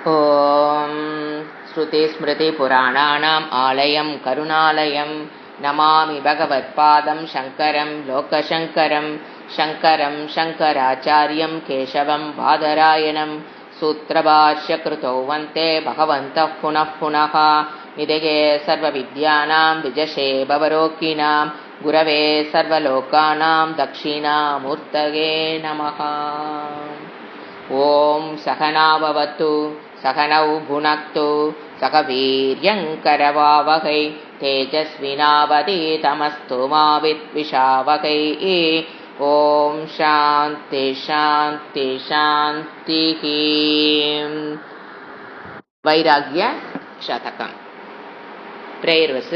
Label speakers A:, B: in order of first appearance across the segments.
A: ॐ श्रुतिस्मृतिपुराणानाम् आलयं करुणालयं नमामि भगवत्पादं शङ्करं लोकशङ्करं शङ्करं शङ्कराचार्यं केशवं बादरायणं सूत्रभाष्यकृतौ वन्दे भगवन्तः पुनः पुनः निधये सर्वविद्यानां विजशे भवरोगिणां गुरवे सर्वलोकानां दक्षिणामूर्तये नमः। ॐ सहना भवतु सहनौ भुनक्तु सह वीर्यङ्करवावहै तेजस्विनावधीतमस्तु मा विद्विषावहै। ॐ शान्ति शान्ति शान्तिः। वैराग्य शतकम्। प्रेयर वर्स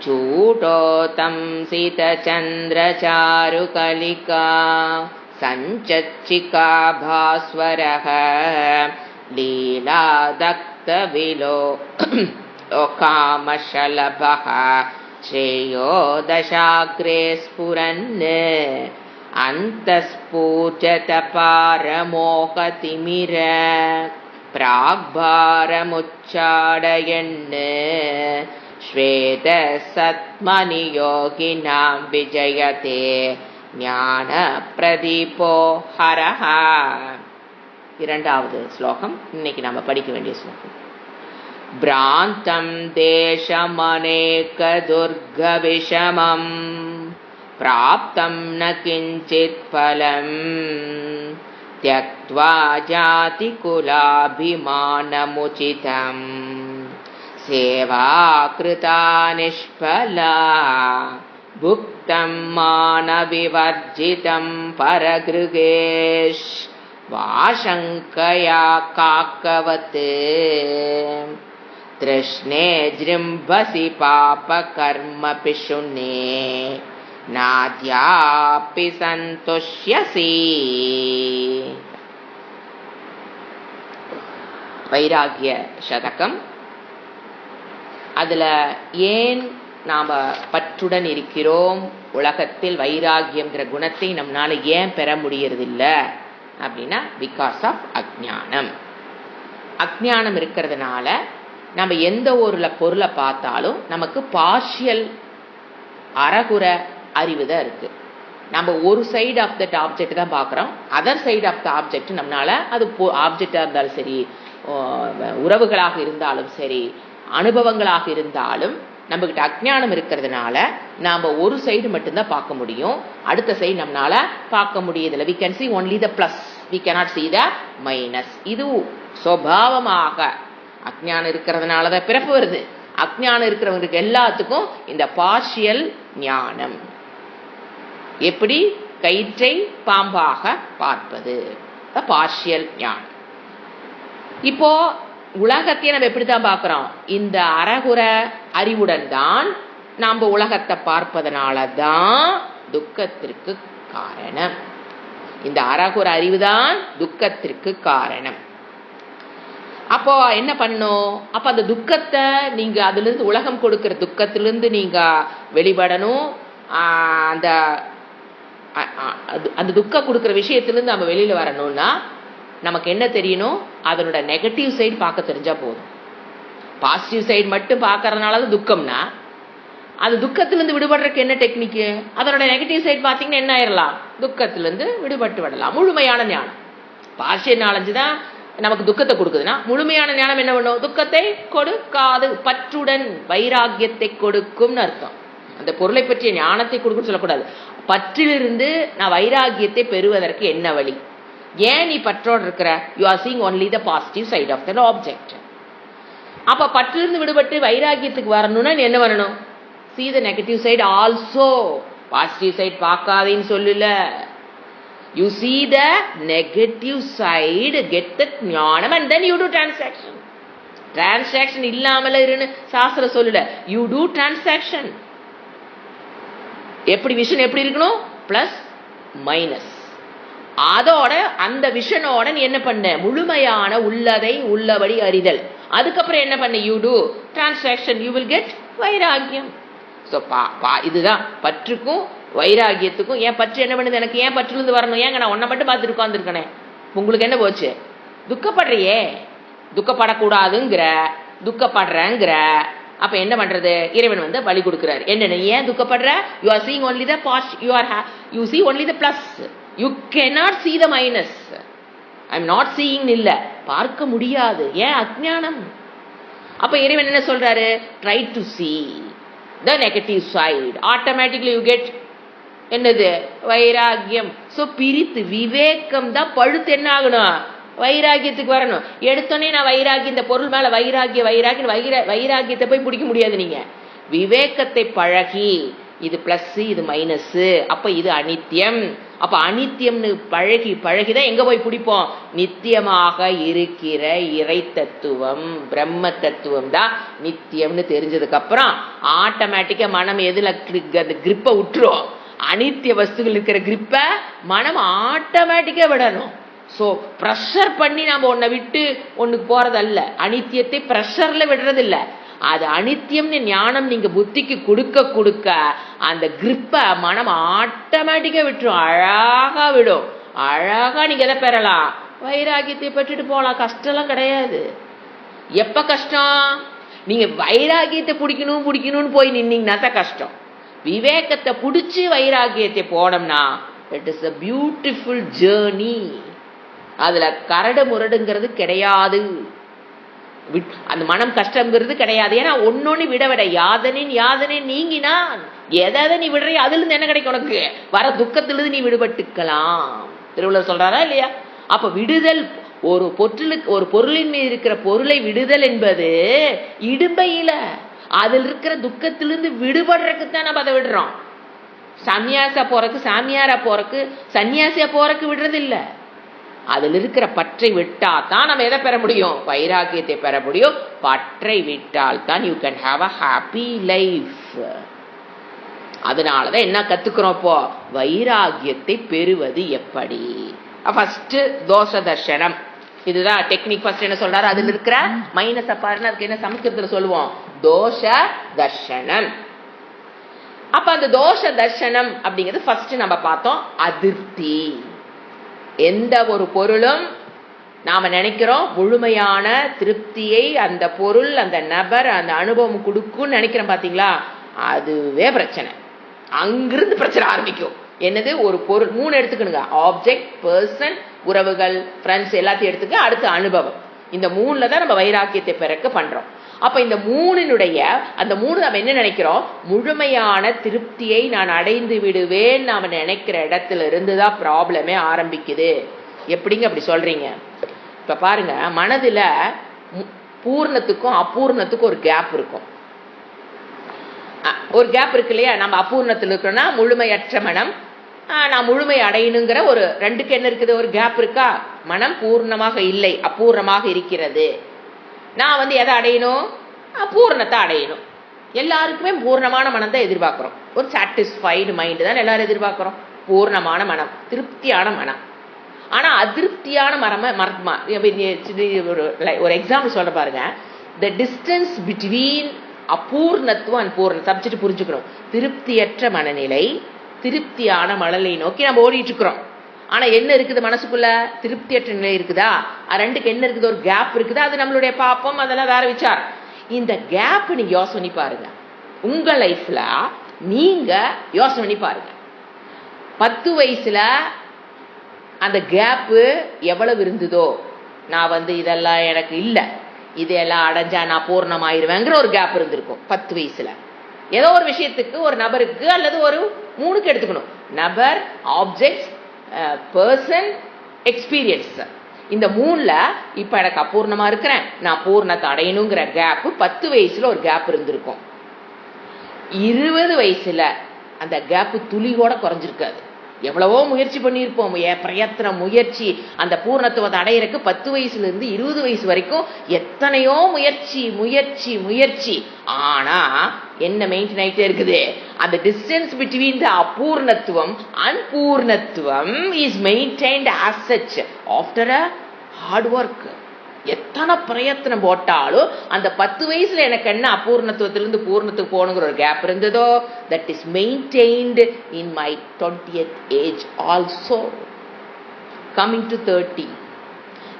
A: चूटोतं सितचन्द्रचारुकलिका सञ्चच्चिका भास्वरः लीलादक्तविलो कामशलभः श्रेयो दशाग्रे स्फुरन् अन्तःस्फूर्जत पारमोहतिमिर प्राग्भारमुच्चाडयन् श्वेतसत्मनियोगिनां विजयते ஞான பிரதீபோ ஹரஹ. இரண்டாவது ஸ்லோகம் இன்னைக்கு நாம படிக்க வேண்டிய ஸ்லோகம். பிராந்தம் தேசமநேக துர்க விஷமம் பிராப்தம் ந கிஞ்சித் பலம் த்யக்த்வா ஜாதி குலாபிமானமுசிதம் சேவா கிருதா நிஷ்பலா भुक्तं मानविवर्जितं परगृहेश वाशङ्कया काकवत् तृष्णे जृम्भसि पापकर्मपिशुने नाद्यापि सन्तुष्यसि. வைராகிய சதகம். அதுல ஏன் நாம பற்றுடன் இருக்கிறோம், உலகத்தில் வைராகியம்ங்கிற குணத்தை நம்மளால ஏன் பெற முடியறதில்ல அப்படின்னா பிகாஸ் ஆஃப் அஜ்ஞானம். அஜ்ஞானம் இருக்கிறதுனால நம்ம எந்த ஒரு பொருளை பார்த்தாலும் நமக்கு பார்ஷியல் அறகுற அறிவு தான் இருக்கு. நம்ம ஒரு சைடு ஆஃப் தட் ஆப்ஜெக்ட் தான் பார்க்குறோம், other side of the object நம்மளால அது ஆப்ஜெக்டா இருந்தாலும் சரி, உறவுகளாக இருந்தாலும் சரி, அனுபவங்களாக இருந்தாலும் நம்ம கிட்ட அஜ்ஞானம் இருக்கிறதுனால நாம ஒரு சைடு மட்டும்தான் பார்க்க முடியும், அடுத்த சைடு நம்மளால பார்க்க முடியதில்லை. we can see only the plus, we cannot see the minus. இது சுபாவமாக அஜ்ஞானம் இருக்கிறதுனால தான் பிறப்பு வருது. அஜ்ஞானம் இருக்கிறவங்களுக்கு எல்லாத்துக்கும் இந்த பார்ஷியல் ஞானம், எப்படி கயிற்றை பாம்பாக பார்ப்பது, பார்ஷியல் ஞானம். இப்போ உலகத்தையே நம்ம எப்படித்தான் பார்க்கிறோம், இந்த அறகுற அறிவுடன் தான் நாம் உலகத்தை பார்ப்பதனால தான் துக்கத்திற்கு காரணம். இந்த அறகுற அறிவுதான் துக்கத்திற்கு காரணம். அப்போ என்ன பண்ணும், அப்ப அந்த துக்கத்தை நீங்க அதுல இருந்து, உலகம் கொடுக்கிற துக்கத்திலிருந்து நீங்க வெளிப்படணும். அந்த அந்த துக்கம் கொடுக்கிற விஷயத்திலிருந்து நம்ம வெளியில வரணும்னா நமக்கு என்ன தெரியணும், அதனோட நெகட்டிவ் சைடு பார்க்க தெரிஞ்சா போதும். பாசிட்டிவ் சைடு மட்டும் பார்க்கறதுனால துக்கம்னா அது துக்கத்திலிருந்து விடுபடுறதுக்கு என்ன டெக்னிக்கு, அதனோட நெகட்டிவ் சைடு பார்த்தீங்கன்னா என்ன ஆயிடலாம், துக்கத்திலிருந்து விடுபட்டு விடலாம். முழுமையான ஞானம், பார்ஷியல் நாலேஜ் தான் நமக்கு துக்கத்தை கொடுக்குதுன்னா முழுமையான ஞானம் என்ன பண்ணும், துக்கத்தை கொடுக்காது, பற்றுடன் வைராகியத்தை கொடுக்கும்னு அர்த்தம். அந்த பொருளை பற்றிய ஞானத்தை கொடுக்குன்னு சொல்லக்கூடாது, பற்றிலிருந்து நான் வைராகியத்தை பெறுவதற்கு என்ன வழி, ஏன் நீ பற்றோடு இருக்கிற, you are seeing only the positive side of the object. அப்ப பற்றிலிருந்து விடுபட்டு வைராகியத்துக்கு வரணும்னா நீ என்ன பண்ணணும், see the negative side also. Positive side பார்க்காதேன்னு சொல்லல, you see the negative side, get that ஞானம் and then you do transaction. transaction இல்லாமல இருன்னு சாஸ்திரம் சொல்லல, you do transaction. எப்படி விஷன் எப்படி இருக்கணும், பிளஸ் மைனஸ். அதோட அந்த விஷனோட நீ என்ன பண்ண, முழுமையான உள்ளதை உள்ளபடி அறிதல். அதுக்கப்புறம் என்ன பண்ண, you do transaction, you will get வைராகியம். இதுதான் பற்றுக்கும் வைராகியத்துக்கும். ஏன் பற்று என்ன பண்ணுது, எனக்கு ஏன் பற்றுலேருந்து வரணும், ஏங்க நான் உன்னை மட்டும் பார்த்துட்டு உட்காந்துருக்கனே, உங்களுக்கு என்ன போச்சு, துக்கப்படுறியே, துக்கப்படக்கூடாதுங்கிற, துக்கப்படுறங்கிற, அப்ப என்ன பண்றது? இறைவன் வந்து வழி கொடுக்கிறார். என்னன்னு, ஏன் துக்கப்படுற? You are seeing only the you see only the plus, you cannot see the minus. I am not seeing இல்ல, பார்க்க முடியாது. ஏன்? அஞ்ஞானம். அப்ப இறைவன் என்ன சொல்றாரு? try to see the negative side, automatically you get என்னது? வைராகியம். சோ பிரித்து விவேகம் தான் பழுத்து என்ன ஆகணும்? வைராகியத்துக்கு வரணும். எடுத்தோடனே நான் வைராகியம், இந்த பொருள் மேல வைராகியத்தை போய் பிடிக்க முடியாது. நீங்க விவேகத்தை பழகி, இது பிளஸ், இது மைனஸ், அப்ப இது அனித்தியம், அப்ப அனித்தியம்னு பழகிதான் எங்க போய் பிடிப்போம்? நித்தியமாக இருக்கிற இறை தத்துவம், பிரம்ம தத்துவம் தான் நித்தியம்னு தெரிஞ்சதுக்கு அப்புறம் ஆட்டோமேட்டிக்கா மனம் எதுல அந்த கிரிப்பை விட்டுரும்? அனித்திய வஸ்துகள் இருக்கிற கிரிப்ப மனம் ஆட்டோமேட்டிக்கா விடணும். சோ பிரஷர் பண்ணி நாம ஒன்ன விட்டு ஒண்ணுக்கு போறதல்ல, அனித்தியத்தை பிரஷர்ல விடுறது இல்ல. அது அனித்தியம்னு ஞானம் நீங்க புத்திக்கு கொடுக்க கொடுக்க அந்த கிரிப்ப மனம் ஆட்டோமேட்டிக்கா விட்டுரும், அழகா விடும். அழகா நீங்க எதை பெறலாம்? வைராகியத்தை பெற்றுட்டு போகலாம். கஷ்டம் கிடையாது. எப்ப கஷ்டம்? நீங்க வைராகியத்தை பிடிக்கணும்னு போய் நின்னீங்கன்னா தான் கஷ்டம். விவேகத்தை பிடிச்சு வைராகியத்தை போனோம்னா it is a beautiful journey. அதுல கரடு முரடுங்கிறது கிடையாது, அந்த மனம் கஷ்டங்கிறது கிடையாது. ஏன்னா ஒன்னொன்னு விட யாதனை நீங்கினான். எதை நீ விடுற அதுல இருந்து என்ன கிடைக்கும்? உனக்கு வர துக்கத்திலிருந்து நீ விடுபட்டுக்கலாம். திருவள்ளுவர் சொல்றாரா இல்லையா? அப்ப விடுதல், ஒரு பொருளின் மீது இருக்கிற பொருளை விடுதல் என்பது இடும்பையில அதுல இருக்கிற துக்கத்திலிருந்து விடுபடுறதுக்கு தான் நம்ம அதை விடுறோம். சன்னியாசா போறக்கு, சாமியாரா போறக்கு, சன்னியாசியா போறக்கு விடுறது இல்ல. அதுல இருக்கிற பற்றை விட்டா தான் நம்ம எதை பெற முடியும்? வைராகியத்தை பெற முடியும். பற்றை விட்டால் தான் you can have a happy life. அதனாலதான் என்ன கத்துக்கிறோம் இப்போ? வைராகியத்தை பெறுவது எப்படி? ஃபர்ஸ்ட் தோஷ தர்சனம், இதுதான் டெக்னிக். ஃபர்ஸ்ட் என்ன சொல்றாரு? அதுல இருக்கிற மைனஸ் பாருன்னு, அதுக்கு என்ன சமஸ்கிருதத்துல சொல்லுவோம்? தோஷ தர்சனம். அப்ப அந்த தோஷ தர்சனம் அப்படிங்கிறது ஃபர்ஸ்ட் நம்ம பார்த்தோம். அதிருப்தி. எந்த ஒரு பொருளும் நாம நினைக்கிறோம் முழுமையான திருப்தியை அந்த பொருள், அந்த நபர், அந்த அனுபவம் கொடுக்கும்னு நினைக்கிறோம். பாத்தீங்களா? அதுவே பிரச்சனை. அங்கிருந்து பிரச்சனை ஆரம்பிக்கும். என்னது? ஒரு பொருள் 3 எடுத்துக்கணுங்க. ஆப்ஜெக்ட், பர்சன், உறவுகள், ஃப்ரெண்ட்ஸ் எல்லாத்தையும் எடுத்துக்க. அடுத்து அனுபவம். இந்த 3ல தான் நம்ம வைராக்கியத்தை பிறக்க பண்றோம். அப்ப இந்த 3னுடைய அந்த 3 நம்ம என்ன நினைக்கிறோம்? முழுமையான திருப்தியை நான் அடைந்து விடுவேன் நாம நினைக்கிற இடத்துல இருந்துதான் ப்ராப்ளமே ஆரம்பிக்குது. எப்படிங்க அப்படி சொல்றீங்க? இப்ப பாருங்க, மனதுல பூர்ணத்துக்கும் அபூர்ணத்துக்கும் ஒரு கேப் இருக்கும். ஒரு கேப் இருக்கு இல்லையா? நம்ம அபூர்ணத்தில் இருக்கிறோம்னா முழுமையற்ற மனம், நான் முழுமை அடையணுங்கிற ஒரு ரெண்டுக்கு என்ன இருக்குது? ஒரு கேப் இருக்கா? மனம் பூர்ணமாக இல்லை, அபூர்ணமாக இருக்கிறது. நான் எதை அடையணும்? பூர்ணத்தை அடையணும். எல்லாருக்குமே பூர்ணமான மனம் தான் எதிர்பார்க்கிறோம். ஒரு சாட்டிஸ்ஃபைடு மைண்ட் தான் எல்லாரும் எதிர்பார்க்கிறோம். பூர்ணமான மனம், திருப்தியான மனம். ஆனா அதிருப்தியான ஒரு எக்ஸாம்பிள் சொல்ற பாருங்க. த டிஸ்டன்ஸ் பிட்வீன் அபூர்ணத்துவம் அண்ட் பூர்ண சப்ஜெக்ட் புரிஞ்சுக்கணும். திருப்தியற்ற மனநிலை, திருப்தியான மனநிலை நோக்கி நம்ம ஓடிட்டு இருக்கிறோம். ஆனா என்ன இருக்குது மனசுக்குள்ள? திருப்தியற்ற நிலை இருக்குதா? ரெண்டுக்கு என்ன இருக்குது? ஒரு கேப் இருக்குதா? அது நம்மளுடைய பாப்பம், அதெல்லாம் வேற விசாரம். இந்த கேப் நீங்க யோசனை பண்ணி பாருங்க. உங்க லைஃப்ல நீங்க யோசனை பண்ணி பாருங்க. 10 வயசுல அந்த கேப் எவ்வளவு இருந்ததோ, நான் இதெல்லாம் எனக்கு இல்ல, இதெல்லாம் அடைஞ்சா நான் பூர்ணமாயிருவேங்கிற ஒரு கேப் இருந்திருக்கும் 10 வயசுல. ஏதோ ஒரு விஷயத்துக்கு, ஒரு நபருக்கு அல்லது ஒரு 3க்கு எடுத்துக்கணும். நபர், ஆப்ஜெக்ட்ஸ், பர்சன், எக்ஸ்பீரியன்ஸ். இந்த 3ல இப்ப எனக்கு அபூர்ணமா இருக்கிறேன், நான் பூர்ணத்தை அடையணுங்கிற கேப் 10 வயசுல ஒரு கேப் இருந்திருக்கும். 20 வயசுல அந்த கேப் துளி கூட குறைஞ்சிருக்காது. எவ்வளவோ முயற்சி பண்ணியிருப்போம், பிரயத்தனம், முயற்சி, அந்த பூர்ணத்துவத்தை அடையிறக்கு 10 வயசுல இருந்து 20 வயசு வரைக்கும் எத்தனையோ முயற்சி. ஆனா என்ன மெயின்டைன் ஆயிட்டே இருக்குது? அந்த டிஸ்டன்ஸ் பிட்வீன் த அபூர்ணத்துவம் அண்ட் பூர்ணத்துவம் is maintained as such after a hard work. எத்தனை பிரயத்தனம் போட்டாலும் அந்த 10 வயசுல எனக்கு என்ன அபூர்ணத்துவத்திலிருந்து பூர்ணத்துக்கு போகணுங்கிற ஒரு கேப் இருந்ததோ, that is maintained in my 20th age also. Coming to 30,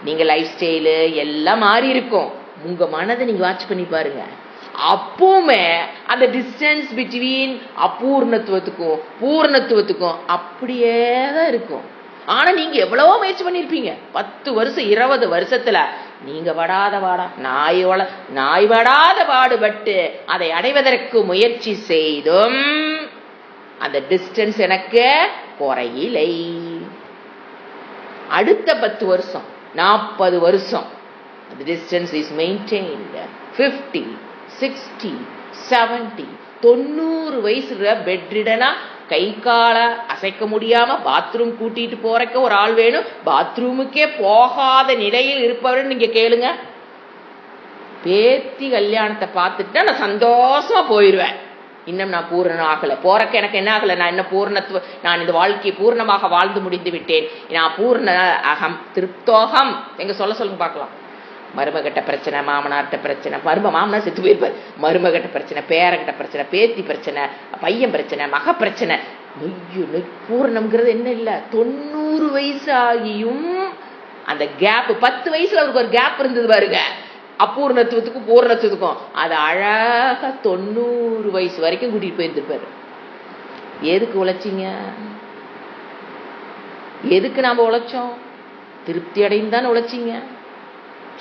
A: நீங்க லைஃப் ஸ்டைலு எல்லாம் மாறி இருக்கும், உங்க மனதை நீங்க வாட்ச் பண்ணி பாருங்க. அப்பவுமே அந்த டிஸ்டன்ஸ் பிட்வீன் அபூர்ணத்துவத்துக்கும் பூர்ணத்துவத்துக்கும் அப்படியே தான் இருக்கும். ஆனா நீங்க எவ்வளவோ முயற்சி பண்ணிருப்பீங்க. 10 வருஷம் 20 வருஷத்துல நீங்க நாய் படாத பாடுபட்டு அதை அடைவதற்கு முயற்சி செய்தும் அந்த டிஸ்டன்ஸ் எனக்கு குறையிலை. அடுத்த 10 வருஷம் 40 வருஷம் the distance is maintained. 50, 60, 70, 90 வயசுல பெட்ரிடனா கை கால அசைக்க முடியாம பாத்ரூம் கூட்டிட்டு போறக்க ஒரு ஆள் வேணும், பாத்ரூமுக்கே போகாத நிலையில் இருப்பவர்னு நீங்க கேளுங்க. பேத்தி கல்யாணத்தை பார்த்துட்டு நான் சந்தோஷமா போயிடுவேன். இன்னும் நான் பூரணம் ஆகல, போறக்க எனக்கு என்ன ஆகல, நான் என்ன பூர்ணத்துவ, நான் இந்த வாழ்க்கையை பூர்ணமாக வாழ்ந்து முடிந்து விட்டேன், நான் பூர்ண அகம் திருப்தோகம் எங்க சொல்லுங்க பார்க்கலாம். மருமகட்ட பிரச்சனை, மாமனார்கிட்ட பிரச்சனை, மாமனார் செத்து போயிருப்பார், மருமகட்ட பிரச்சனை, பேரகிட்ட பிரச்சனை, பேத்தி பிரச்சனை, பையன் பிரச்சனை, மக பிரச்சனை. பூர்ணம்ங்கிறது என்ன இல்ல, 90 வயசு ஆகியும் அந்த கேப், 10 வயசுல அவருக்கு ஒரு கேப் இருந்தது பாருங்க, அபூர்ணத்துவத்துக்கும் பூர்ணத்துவத்துக்கும். அது அழகா 90 வயசு வரைக்கும் கூட்டிட்டு போயிருந்திருப்பாரு. எதுக்கு உழைச்சிங்க? எதுக்கு நாம உழைச்சோம்? திருப்தி அடைந்தான்னு உழைச்சிங்க.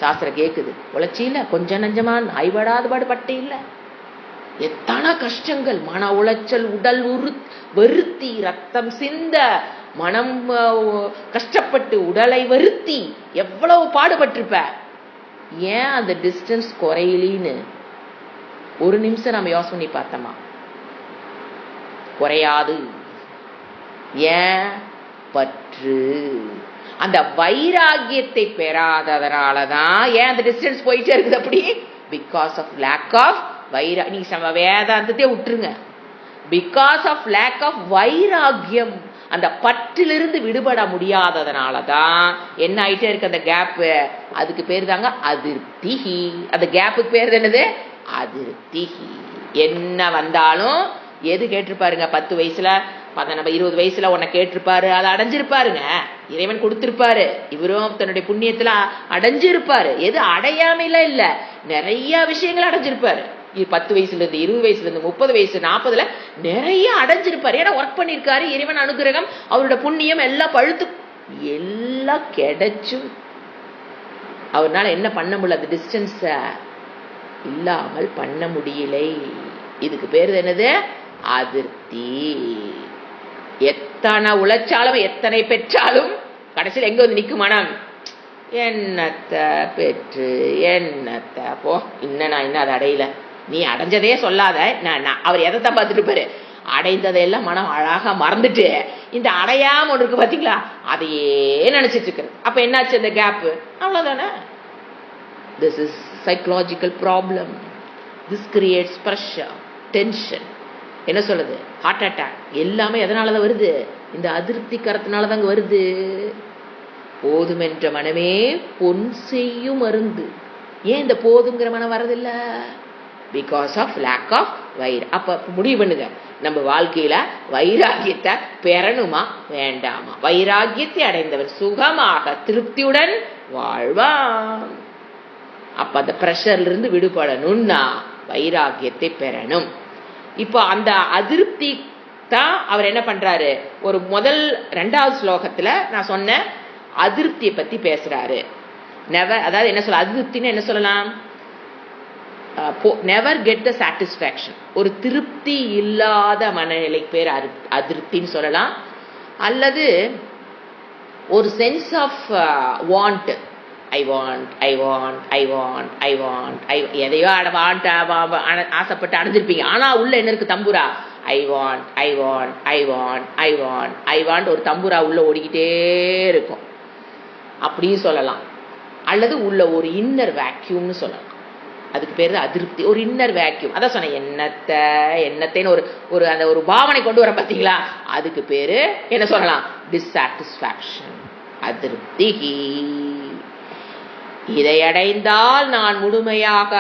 A: சாஸ்திரம் கேக்குது, உழைச்சி இல்ல, கொஞ்சம் நஞ்சமா நாய்படாத பாடுபட்டே இல்ல. எத்தனை கஷ்டங்கள், மன உளைச்சல், உடல் வருத்தி, ரத்தம் சிந்த, மனம் கஷ்டப்பட்டு உடலை வருத்தி எவ்வளவு பாடுபட்டிருப்ப. ஏன் அந்த டிஸ்டன்ஸ் குறையிலின்னு ஒரு நிமிஷம் நம்ம யோசனை பண்ணி பார்த்தோமா? குறையாது. ஏன்? பற்று. அந்த வைராகியத்தை பெறாததனாலதான் ஏன் அந்த டிஸ்டன்ஸ் போயிட்டே இருக்குது அப்படி? பிகாஸ் ஆஃப் லேக் ஆஃப் நீங்க வேதாந்தத்தை விட்டுருங்க. பிகாஸ் ஆஃப் லேக் ஆஃப் வைராகியம், அந்த பற்றிலிருந்து விடுபட முடியாததுனாலதான் என்ன ஆயிட்டே இருக்கு அந்த கேப். அதுக்கு பேர் தாங்க அதிருப்தி. அந்த கேப்புக்கு பேர் என்னது? அதிருப்தி. என்ன வந்தாலும் எது கேட்டிருப்பாருங்க? 10 வயசுல 20 வயசுல உன்னை கேட்டிருப்பாரு, அதை அடைஞ்சிருப்பாருங்க, இறைவன் கொடுத்திருப்பாரு, இவரும் தன்னுடைய புண்ணியத்துல அடைஞ்சிருப்பாரு. எது அடையாமையில இல்ல, நிறைய விஷயங்கள் அடைஞ்சிருப்பாரு. 10 வயசுல இருந்து 20 வயசுல இருந்து 30 வயசு 40ல நிறைய அடைஞ்சிருப்பாரு. ஏன்னா ஒர்க் பண்ணிருக்காரு, இறைவன் அனுகிரகம், அவரோட புண்ணியம் எல்லாம் பழுத்து எல்லாம் கிடைச்சும் அவர்னால என்ன பண்ண முடியல? அந்த டிஸ்டன்ஸ இல்லாமல் பண்ண முடியலை. இதுக்கு பேரு என்னது? அதிருப்தி. எத்தனை உழைச்சாலும் எத்தனை பெற்றாலும் கடைசியில் எங்க வந்து நிக்கும் மனம்? என்னத்த பெற்று என்னத்த போ, இன்னும் நான் இன்னும் அதை அடையல. நீ அடைஞ்சதே சொல்லாத. அவர் எதைத்தான் பார்த்துட்டு பாரு, அடைந்ததையெல்லாம் மனம் அழகா மறந்துட்டு இந்த அடையாம ஒன்று இருக்கு பாத்தீங்களா, அதையே நினைச்சிட்டு இருக்கிறது. அப்ப என்னாச்சு அந்த கேப்? அவ்வளவுதானே. This is psychological problem. This creates pressure, tension. என்ன சொல்லுது? Heart attack. எல்லாமே எதனாலதான் வருது? இந்த அதிருப்தி கரத்தினாலதாங்க வருது. போதுமென்ற மனமே பொன் செய்யும் மருந்து. ஏன் இந்த போதுங்கிற மனம் வரதில்ல? பிகாஸ் ஆஃப் லேக் ஆஃப் அப்ப முடிவு பண்ணுங்க, நம்ம வாழ்க்கையில வைராகியத்தை பெறணுமா வேண்டாமா? வைராகியத்தை அடைந்தவர் சுகமாக திருப்தியுடன் வாழ்வான். அப்ப அந்த பிரஷர்ல இருந்து விடுபடணும்னா வைராகியத்தை பெறணும். இப்போ அந்த அதிருப்தி தான் அவர் என்ன பண்றாரு? ஒரு 2வது ஸ்லோகத்துல நான் சொன்ன அதிருப்தியை பத்தி பேசுறாரு. நெவர், அதாவது என்ன சொல்ல, அதிருப்தின்னு என்ன சொல்லலாம்? Never get the satisfaction. ஒரு திருப்தி இல்லாத மனநிலை பேர் அதிருப்தின்னு சொல்லலாம். அல்லது ஒரு சென்ஸ் ஆஃப் வாண்ட். எதையோ ஆசைப்பட்டு அடைஞ்சிருப்பீங்க. ஆனா உள்ள என்ன இருக்கு? தம்புரா. ஒரு தம்புரா உள்ள ஓடிக்கிட்டே இருக்கும் அப்படின்னு சொல்லலாம். அல்லது உள்ள ஒரு இன்னர் வேக்யூம்னு சொல்லலாம். அதுக்கு பேரு அதிருப்தி. ஒரு இன்னர் வேக்யூம். அதான் சொன்ன என்னத்தைன்னு ஒரு அந்த ஒரு பாவனை கொண்டு வர பாத்தீங்களா, அதுக்கு பேரு என்ன சொல்லலாம்? டிஸ்சாட்டிஸ்பாக்சன், அதிருப்தி. இதை அடைந்தால் நான் முழுமையாக